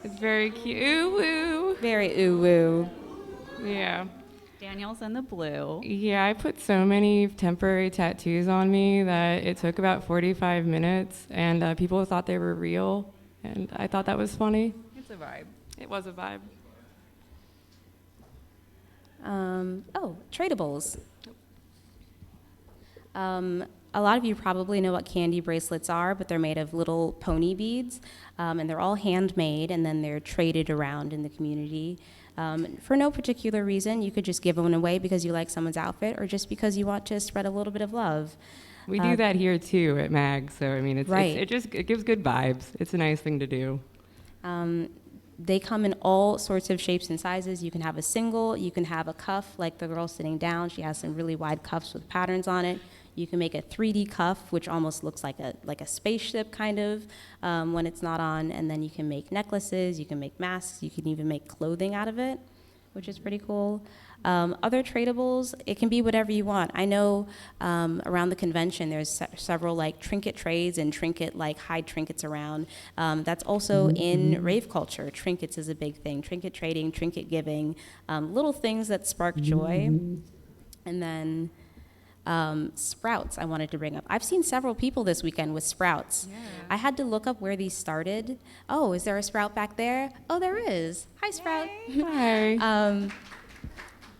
It's very cute. Ooh, woo. Very UwU. Yeah. Daniel's in the blue. Yeah, I put so many temporary tattoos on me that it took about 45 minutes, and people thought they were real, and I thought that was funny. It's a vibe. It was a vibe. Tradables. A lot of you probably know what candy bracelets are, but they're made of little pony beads, and they're all handmade, and then they're traded around in the community. For no particular reason. You could just give one away because you like someone's outfit, or just because you want to spread a little bit of love. We do that here too at MAG, so I mean, Right. it gives good vibes. It's a nice thing to do. They come in all sorts of shapes and sizes. You can have a single, you can have a cuff like the girl sitting down. She has some really wide cuffs with patterns on it. You can make a 3D cuff, which almost looks like a spaceship kind of when it's not on. And then you can make necklaces, you can make masks, you can even make clothing out of it, which is pretty cool. Other tradables, it can be whatever you want. I know around the convention there's several like trinket trades and trinket like hide trinkets around. That's also in rave culture. Trinkets is a big thing. Trinket trading, trinket giving, little things that spark joy. And then Sprouts I wanted to bring up. I've seen several people this weekend with sprouts. Yeah. I had to look up where these started. Oh, is there a sprout back there? Oh, there is. Hi, Sprout. Hi.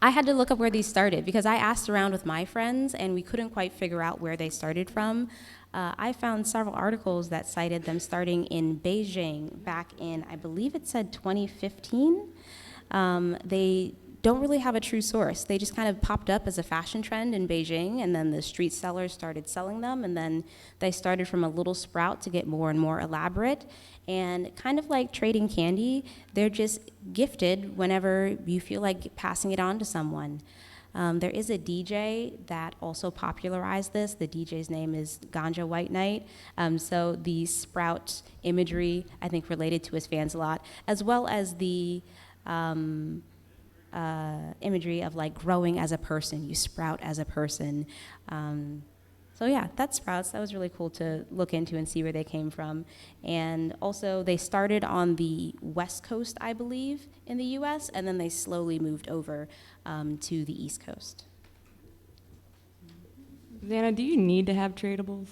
I had to look up where these started because I asked around with my friends and we couldn't quite figure out where they started from. I found several articles that cited them starting in Beijing back in, I believe it said 2015. They don't really have a true source. They just kind of popped up as a fashion trend in Beijing, and then the street sellers started selling them, and then they started from a little sprout to get more and more elaborate. And kind of like trading candy, they're just gifted whenever you feel like passing it on to someone. There is a DJ that also popularized this. The DJ's name is Ganja White Knight. So the sprout imagery, I think, related to his fans a lot, as well as the imagery of like growing as a person. You sprout as a person. So yeah, that's sprouts. That was really cool to look into and see where they came from. And also they started on the West Coast, I believe, in the US, and then they slowly moved over to the East Coast. Xana, do you need to have tradables?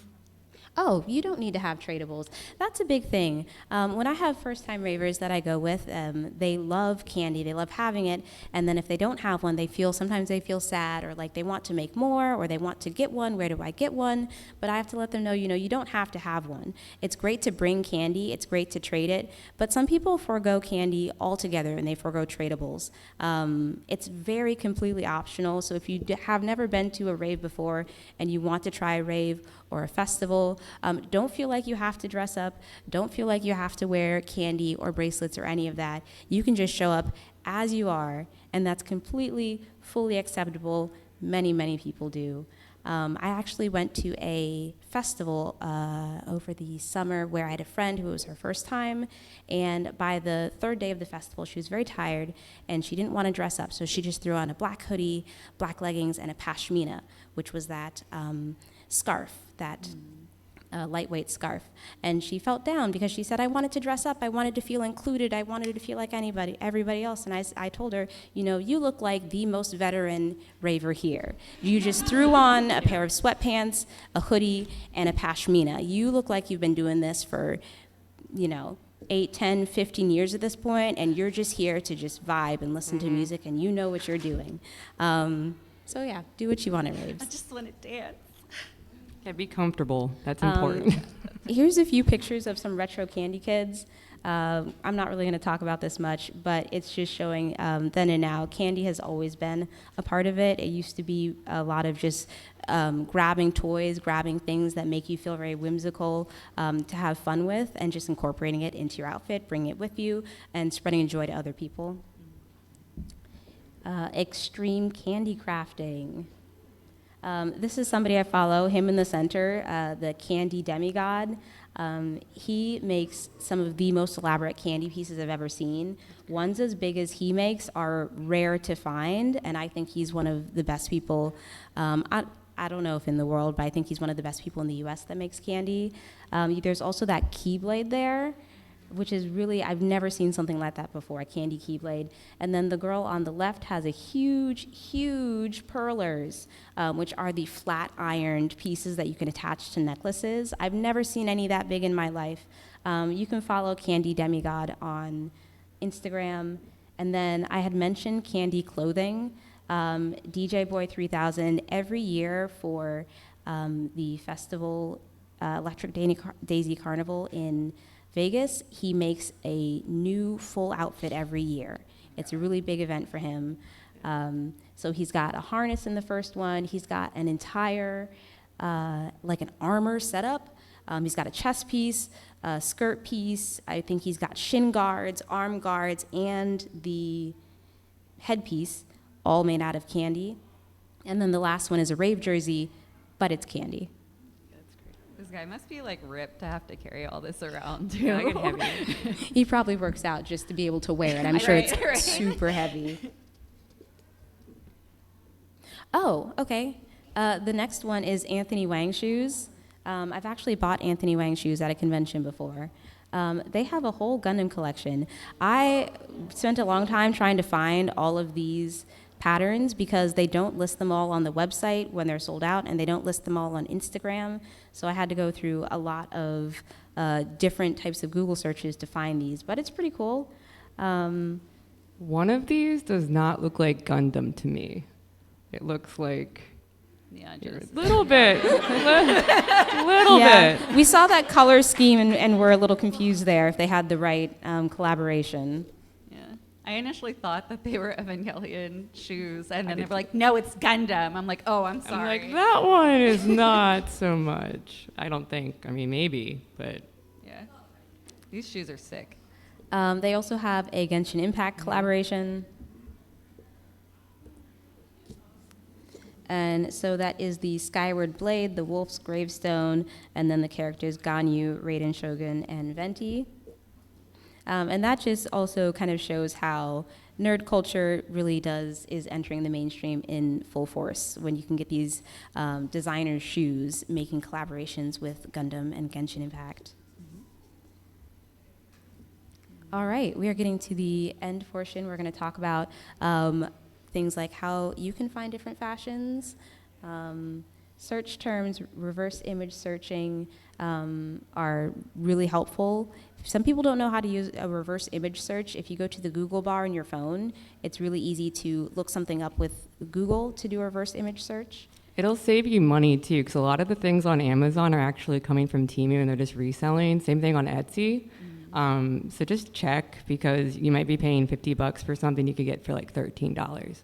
Oh, you don't need to have tradables. That's a big thing. When I have first-time ravers that I go with, they love candy. They love having it. And then if they don't have one, sometimes they feel sad or like they want to make more or they want to get one. Where do I get one? But I have to let them know, you don't have to have one. It's great to bring candy. It's great to trade it. But some people forego candy altogether and they forego tradables. It's very completely optional. So if you have never been to a rave before and you want to try a rave or a festival, don't feel like you have to dress up. Don't feel like you have to wear candy or bracelets or any of that. You can just show up as you are, and that's completely, fully acceptable. Many, many people do. I actually went to a festival over the summer where I had a friend who it was her first time, and by the third day of the festival, she was very tired, and she didn't want to dress up, so she just threw on a black hoodie, black leggings, and a pashmina, which was that scarf, that lightweight scarf. And she felt down because she said, I wanted to dress up. I wanted to feel included. I wanted to feel like everybody else. And I told her, you look like the most veteran raver here. You just threw on a pair of sweatpants, a hoodie, and a pashmina. You look like you've been doing this for, 8, 10, 15 years at this point, and you're just here to just vibe and listen to music, and you know what you're doing. So yeah, do what you want at raves. I just want to dance. Yeah, be comfortable. That's important. Here's a few pictures of some retro candy kids. I'm not really going to talk about this much, but it's just showing then and now. Candy has always been a part of it. It used to be a lot of just grabbing toys, grabbing things that make you feel very whimsical to have fun with, and just incorporating it into your outfit, bringing it with you, and spreading joy to other people. Extreme candy crafting. This is somebody I follow, him in the center, the candy demigod. He makes some of the most elaborate candy pieces I've ever seen. Ones as big as he makes are rare to find, and I think he's one of the best people, I don't know if in the world, but I think he's one of the best people in the US that makes candy. There's also that Keyblade there, which is really, I've never seen something like that before, a candy Keyblade. And then the girl on the left has a huge, huge perlers, which are the flat ironed pieces that you can attach to necklaces. I've never seen any that big in my life. You can follow Candy Demigod on Instagram. And then I had mentioned candy clothing. DJ Boy 3000, every year for the festival, Electric Daisy Carnival in Vegas, he makes a new full outfit every year. It's a really big event for him. So he's got a harness in the first one. He's got an entire, like an armor setup. He's got a chest piece, a skirt piece. I think he's got shin guards, arm guards, and the headpiece, all made out of candy. And then the last one is a rave jersey, but it's candy. This guy must be like ripped to have to carry all this around. Yeah, I get heavy. He probably works out just to be able to wear it. I'm sure it's Right. super heavy. Oh, okay. The next one is Anthony Wang shoes. I've actually bought Anthony Wang shoes at a convention before. They have a whole Gundam collection. I spent a long time trying to find all of these patterns because they don't list them all on the website when they're sold out, and they don't list them all on Instagram. So I had to go through a lot of different types of Google searches to find these, but it's pretty cool. One of these does not look like Gundam to me. It looks like Yeah, a just little bit, little Yeah, bit. we saw that color scheme and we're a little confused there if they had the right collaboration. yeah. I initially thought that they were Evangelion shoes, and then they were like, "No, it's Gundam." I'm like, "Oh, I'm I'm sorry." like, that one is not so much. I don't think. I mean, maybe, but Yeah, these shoes are sick. They also have a Genshin Impact collaboration. And so that is the Skyward Blade, the Wolf's Gravestone, and then the characters Ganyu, Raiden Shogun, and Venti. And that just also kind of shows how nerd culture really is entering the mainstream in full force when you can get these designer shoes making collaborations with Gundam and Genshin Impact. All right, we are getting to the end portion. We're going to talk about things like how you can find different fashions, search terms, reverse image searching are really helpful. Some people don't know how to use a reverse image search. If you go to the Google bar on your phone, it's really easy to look something up with Google to do a reverse image search. it'll save you money too, because a lot of the things on Amazon are actually coming from Temu and they're just reselling. Same thing on Etsy. So just check, because you might be paying $50 for something you could get for like $13.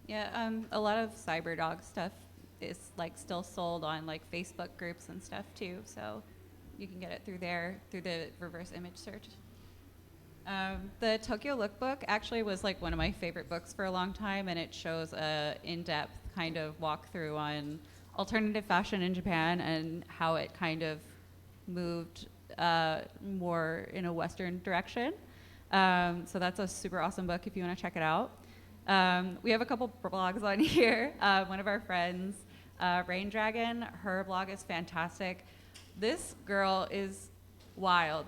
Yeah, a lot of CyberDog stuff is like still sold on like Facebook groups and stuff too, so you can get it through there through the reverse image search. The Tokyo Lookbook actually was like one of my favorite books for a long time, and it shows a in-depth kind of walkthrough on alternative fashion in Japan and how it kind of moved more in a Western direction. So that's a super awesome book if you want to check it out. We have a couple blogs on here. One of our friends, Rain Dragon, her blog is fantastic. This girl is wild.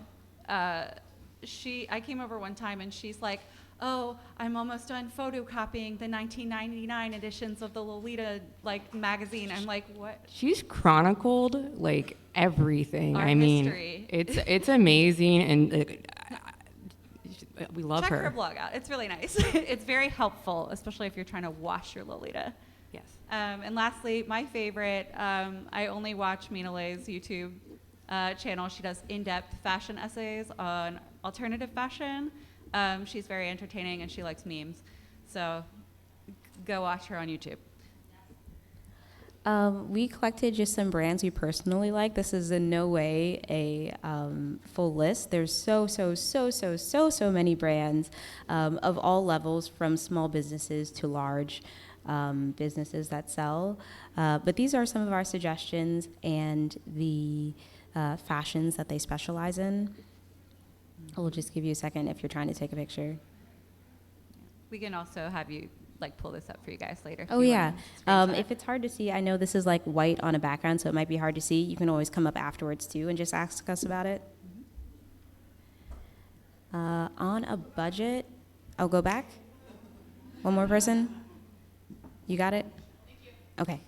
I came over one time and she's like, "Oh, I'm almost done photocopying the 1999 editions of the Lolita like magazine." I'm like, "What?" She's chronicled like everything. Art I mean, history. it's amazing, and we love Check her. her blog out. It's really nice. It's very helpful, especially if you're trying to wash your Lolita. Yes. And lastly, my favorite, I only watch Mina Leigh's YouTube channel. She does in-depth fashion essays on alternative fashion. She's very entertaining and she likes memes. So go watch her on YouTube. We collected just some brands we personally like. This is in no way a full list. There's so many brands of all levels, from small businesses to large businesses that sell. But these are some of our suggestions and the fashions that they specialize in. I'll just give you a second if you're trying to take a picture. We can also have you like pull this up for you guys later. Oh yeah. If it's hard to see, I know this is like white on a background, so it might be hard to see. You can always come up afterwards too and just ask us about it. On a budget, I'll go back. One more person. You got it? Thank you. Okay.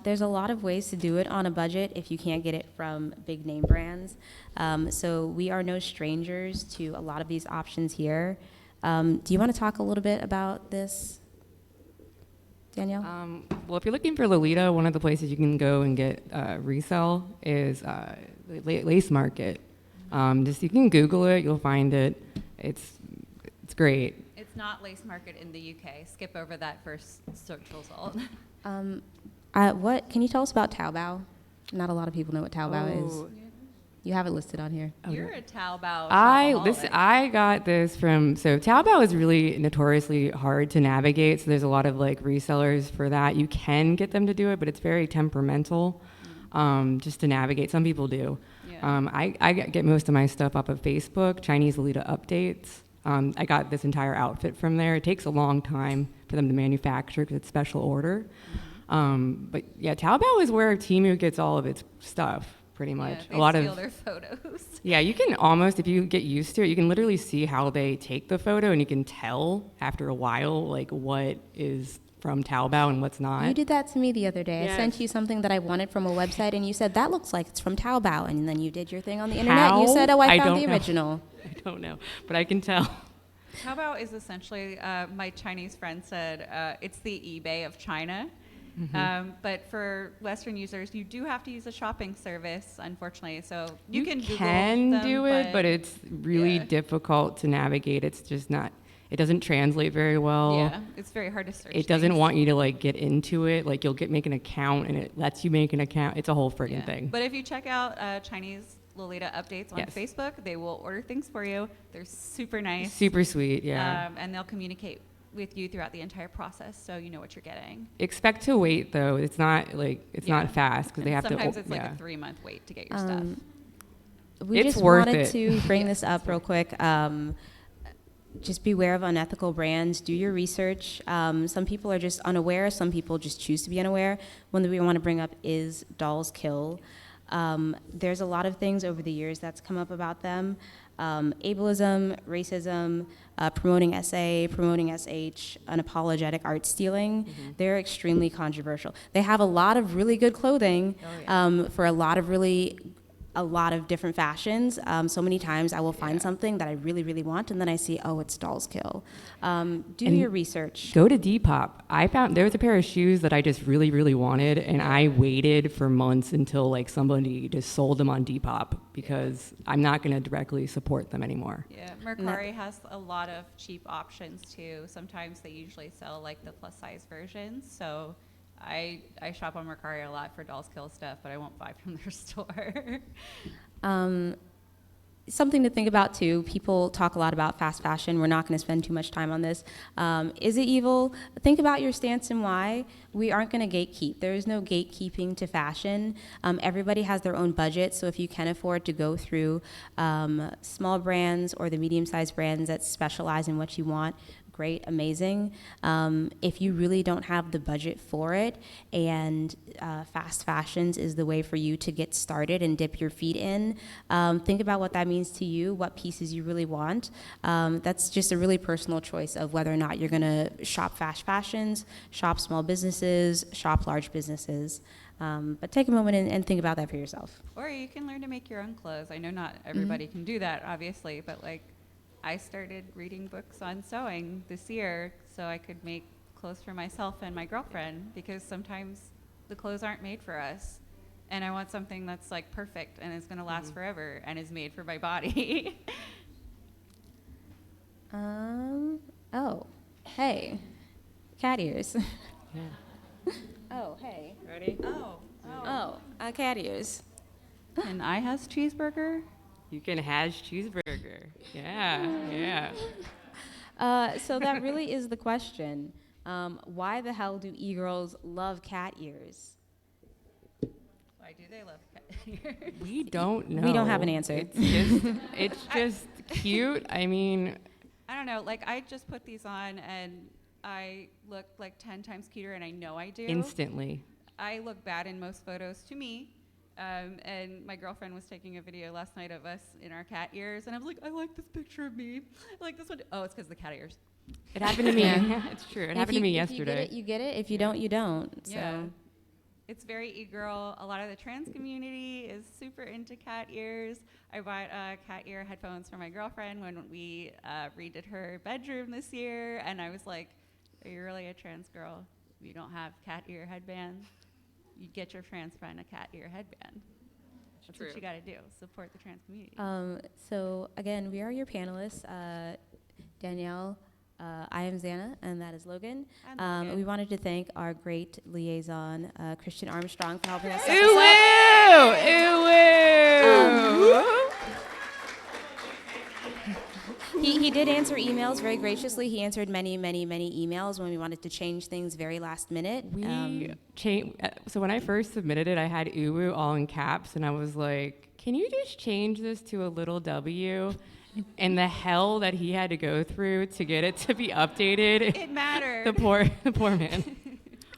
There's a lot of ways to do it on a budget if you can't get it from big name brands. So we are no strangers to a lot of these options here. Do you want to talk a little bit about this, Danielle? Well, if you're looking for Lolita, one of the places you can go and get resell is Lace Market. Just you can Google it, you'll find it. It's great. It's not Lace Market in the UK. Skip over that first search result. What can you tell us about Taobao? Not a lot of people know what Taobao is. Oh. You have it listed on here. You're a Taobao I shopaholic. got this from, so Taobao is really notoriously hard to navigate, so there's a lot of like resellers for that. You can get them to do it, but it's very temperamental just to navigate. Some people do. Yeah. I get most of my stuff off of Facebook, Chinese Lolita updates. I got this entire outfit from there. It takes a long time for them to manufacture because it's special order. But yeah, Taobao is where Temu gets all of its stuff. pretty much. Yeah, A lot steal of their photos. yeah, you can almost, if you get used to it, you can literally see how they take the photo, and you can tell after a while like what is from Taobao and what's not. You did that to me the other day. I sent Yes. you something that I wanted from a website, and you said, that looks like it's from Taobao. And then you did your thing on the internet, and you How? said, oh, I found don't the know. original. I don't know, but I can tell. Taobao is essentially, my Chinese friend said, it's the eBay of China. But for Western users, you do have to use a shopping service, unfortunately. So you can Google them, do it, but it's really yeah. difficult to navigate. It's just not. It doesn't translate very well. yeah, it's very hard to search. It doesn't things. want you to like get into it. Like you'll make an account, and it lets you make an account. It's a whole friggin' Yeah. thing. But if you check out Chinese Lolita updates on Yes. Facebook, they will order things for you. They're super nice. Super sweet, yeah. And they'll communicate with you throughout the entire process, so you know what you're getting. Expect to wait though. It's not like it's Yeah. not fast because they And have to. sometimes it's like yeah. a 3-month wait to get your stuff. We It's just worth wanted it. to bring this up real quick. Just beware of unethical brands. Do your research. Some people are just unaware. Some people just choose to be unaware. One that we want to bring up is Dolls Kill. There's a lot of things over the years that's come up about them. Ableism, racism, promoting SA, promoting SH, unapologetic art stealing. They're extremely controversial. They have a lot of really good clothing for a lot of different fashions. So many times I will find something that I really, really want, and then I see, oh, it's Dolls Kill. Do your research. Go to Depop. I found there was a pair of shoes that I just really, really wanted, and I waited for months until like somebody just sold them on Depop because I'm not going to directly support them anymore. Yeah, Mercari has a lot of cheap options too. Sometimes they usually sell like the plus size versions. So I shop on Mercari a lot for Dolls Kill stuff, but I won't buy from their store. Something to think about too, people talk a lot about fast fashion. We're not going to spend too much time on this. Is it evil? Think about your stance and why. We aren't going to gatekeep. There is no gatekeeping to fashion. Everybody has their own budget, so if you can afford to go through small brands or the medium-sized brands that specialize in what you want, great, amazing. If you really don't have the budget for it, and fast fashions is the way for you to get started and dip your feet in, think about what that means to you, what pieces you really want. That's just a really personal choice of whether or not you're gonna shop fast fashions, shop small businesses, shop large businesses. But take a moment and think about that for yourself. Or you can learn to make your own clothes. I know not everybody can do that, obviously, but like I started reading books on sewing this year so I could make clothes for myself and my girlfriend, because sometimes the clothes aren't made for us. And I want something that's like perfect and is going to last forever and is made for my body. Oh, hey, cat ears. Yeah. Oh, hey. Ready? Oh, cat ears. And I has cheeseburger. You can hash cheeseburger. Yeah. So that really is the question. Why the hell do e-girls love cat ears? Why do they love cat ears? We don't know. We don't have an answer. It's just cute. I mean, I don't know. Like I just put these on and I look like 10 times cuter, and I know I do. instantly. I look bad in most photos to me. And my girlfriend was taking a video last night of us in our cat ears, and I was like, I like this picture of me. I like this one. Oh, it's because of the cat ears. It happened to me. Yeah. It's true. It If happened to me if yesterday. You get it. If you don't, you don't. So. Yeah. It's very e-girl. A lot of the trans community is super into cat ears. I bought cat ear headphones for my girlfriend when we redid her bedroom this year, and I was like, are you really a trans girl? You don't have cat ear headbands? You get your trans friend a cat ear headband. That's what you got to do. Support the trans community. So again, we are your panelists. Danielle, I am Xana, and that is Logan. I'm Logan. We wanted to thank our great liaison, Christian Armstrong, for helping us. set this up. He did answer emails very graciously. He answered many, many, many emails when we wanted to change things very last minute. So when I first submitted it, I had UwU all in caps, and I was like, can you just change this to a little W? And the hell that he had to go through to get it to be updated. It mattered. The poor man.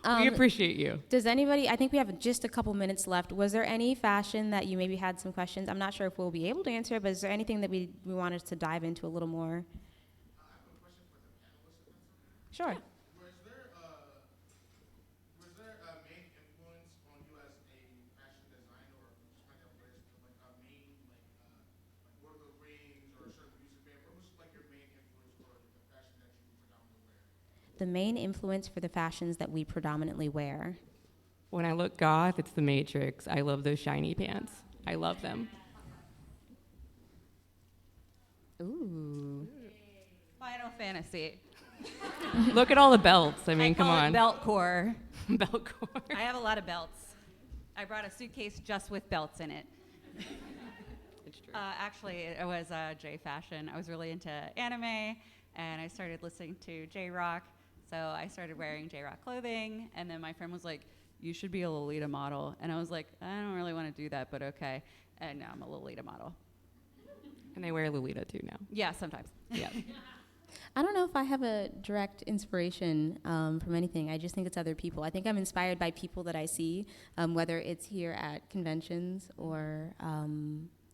We appreciate you. Does anybody, I think we have just a couple minutes left. Was there any fashion that you maybe had some questions? I'm not sure if we'll be able to answer, but is there anything that we wanted to dive into a little more? I have a question for the panelists, if that's okay. Sure. Was there a main influence on you as a fashion designer or just kind of like a main like Lord of the Rings or a certain music band? What was like your main influence for the fashion that you predominantly wear? The main influence for the fashions that we predominantly wear. When I look goth, it's the Matrix. I love those shiny pants. I love them. Ooh. Final Fantasy. Look at all the belts. I mean, I come call it on. belt core. Belt core. I have a lot of belts. I brought a suitcase just with belts in it. It's true. Actually, it was J fashion. I was really into anime, and I started listening to J rock. So I started wearing J rock clothing, and then my friend was like, "You should be a Lolita model," and I was like, "I don't really want to do that, but okay." And now I'm a Lolita model. And they wear Lolita too now. Yeah, sometimes. Yeah. I don't know if I have a direct inspiration from anything. I just think it's other people. I think I'm inspired by people that I see, whether it's here at conventions or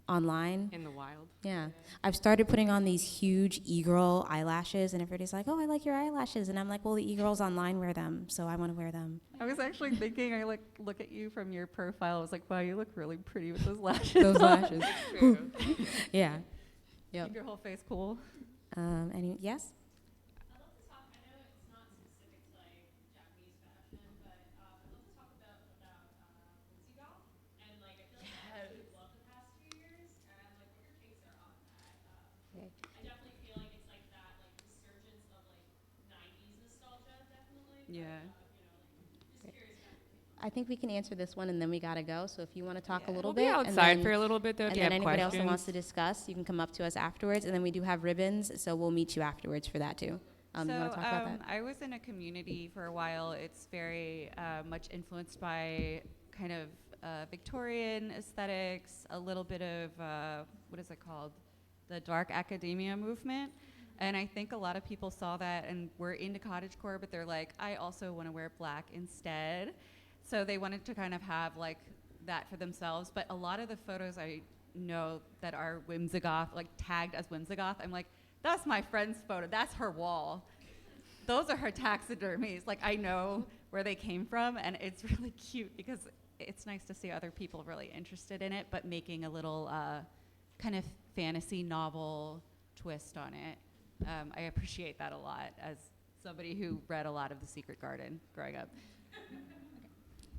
online. In the wild. Yeah. I've started putting on these huge e-girl eyelashes, and everybody's like, "Oh, I like your eyelashes." And I'm like, "Well, the e-girls online wear them, so I want to wear them." I was actually thinking, I look at you from your profile. I was like, wow, you look really pretty with those lashes. Those lashes. True. Yeah. Keep your whole face cool. Yes? I'd love to talk, I know it's not specific to like Japanese fashion, but I'd love to talk about Lindsay Goff. And like, I feel like that's really loved the past few years, and like what your takes are on that. I definitely feel like it's like that like resurgence of like 90s nostalgia, definitely. But, Yeah. just curious about your take. I think we can answer this one, and then we gotta go. So if you want to talk a little We'll be bit, outside and for then, a little bit, though. and Do you then have anybody else that questions? wants to discuss, you can come up to us afterwards. And then we do have ribbons, so we'll meet you afterwards for that too. You want to talk about that? I was in a community for a while. It's very much influenced by kind of Victorian aesthetics, a little bit of, what is it called? The dark academia movement. And I think a lot of people saw that and were into cottagecore, but they're like, I also want to wear black instead. So they wanted to kind of have like that for themselves. But a lot of the photos I know that are Whimsigoth, like tagged as Whimsigoth, I'm like, that's my friend's photo. That's her wall. Those are her taxidermies. Like, I know where they came from, and it's really cute because it's nice to see other people really interested in it, but making a little kind of fantasy novel twist on it. I appreciate that a lot as somebody who read a lot of The Secret Garden growing up.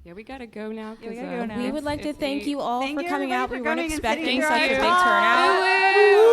Yeah, we gotta go now. Yeah, we 'cause, gotta go now. We would like to thank you all Thank for you, coming everybody, out. for We weren't coming and expecting sitting such a through big our turnout. talk.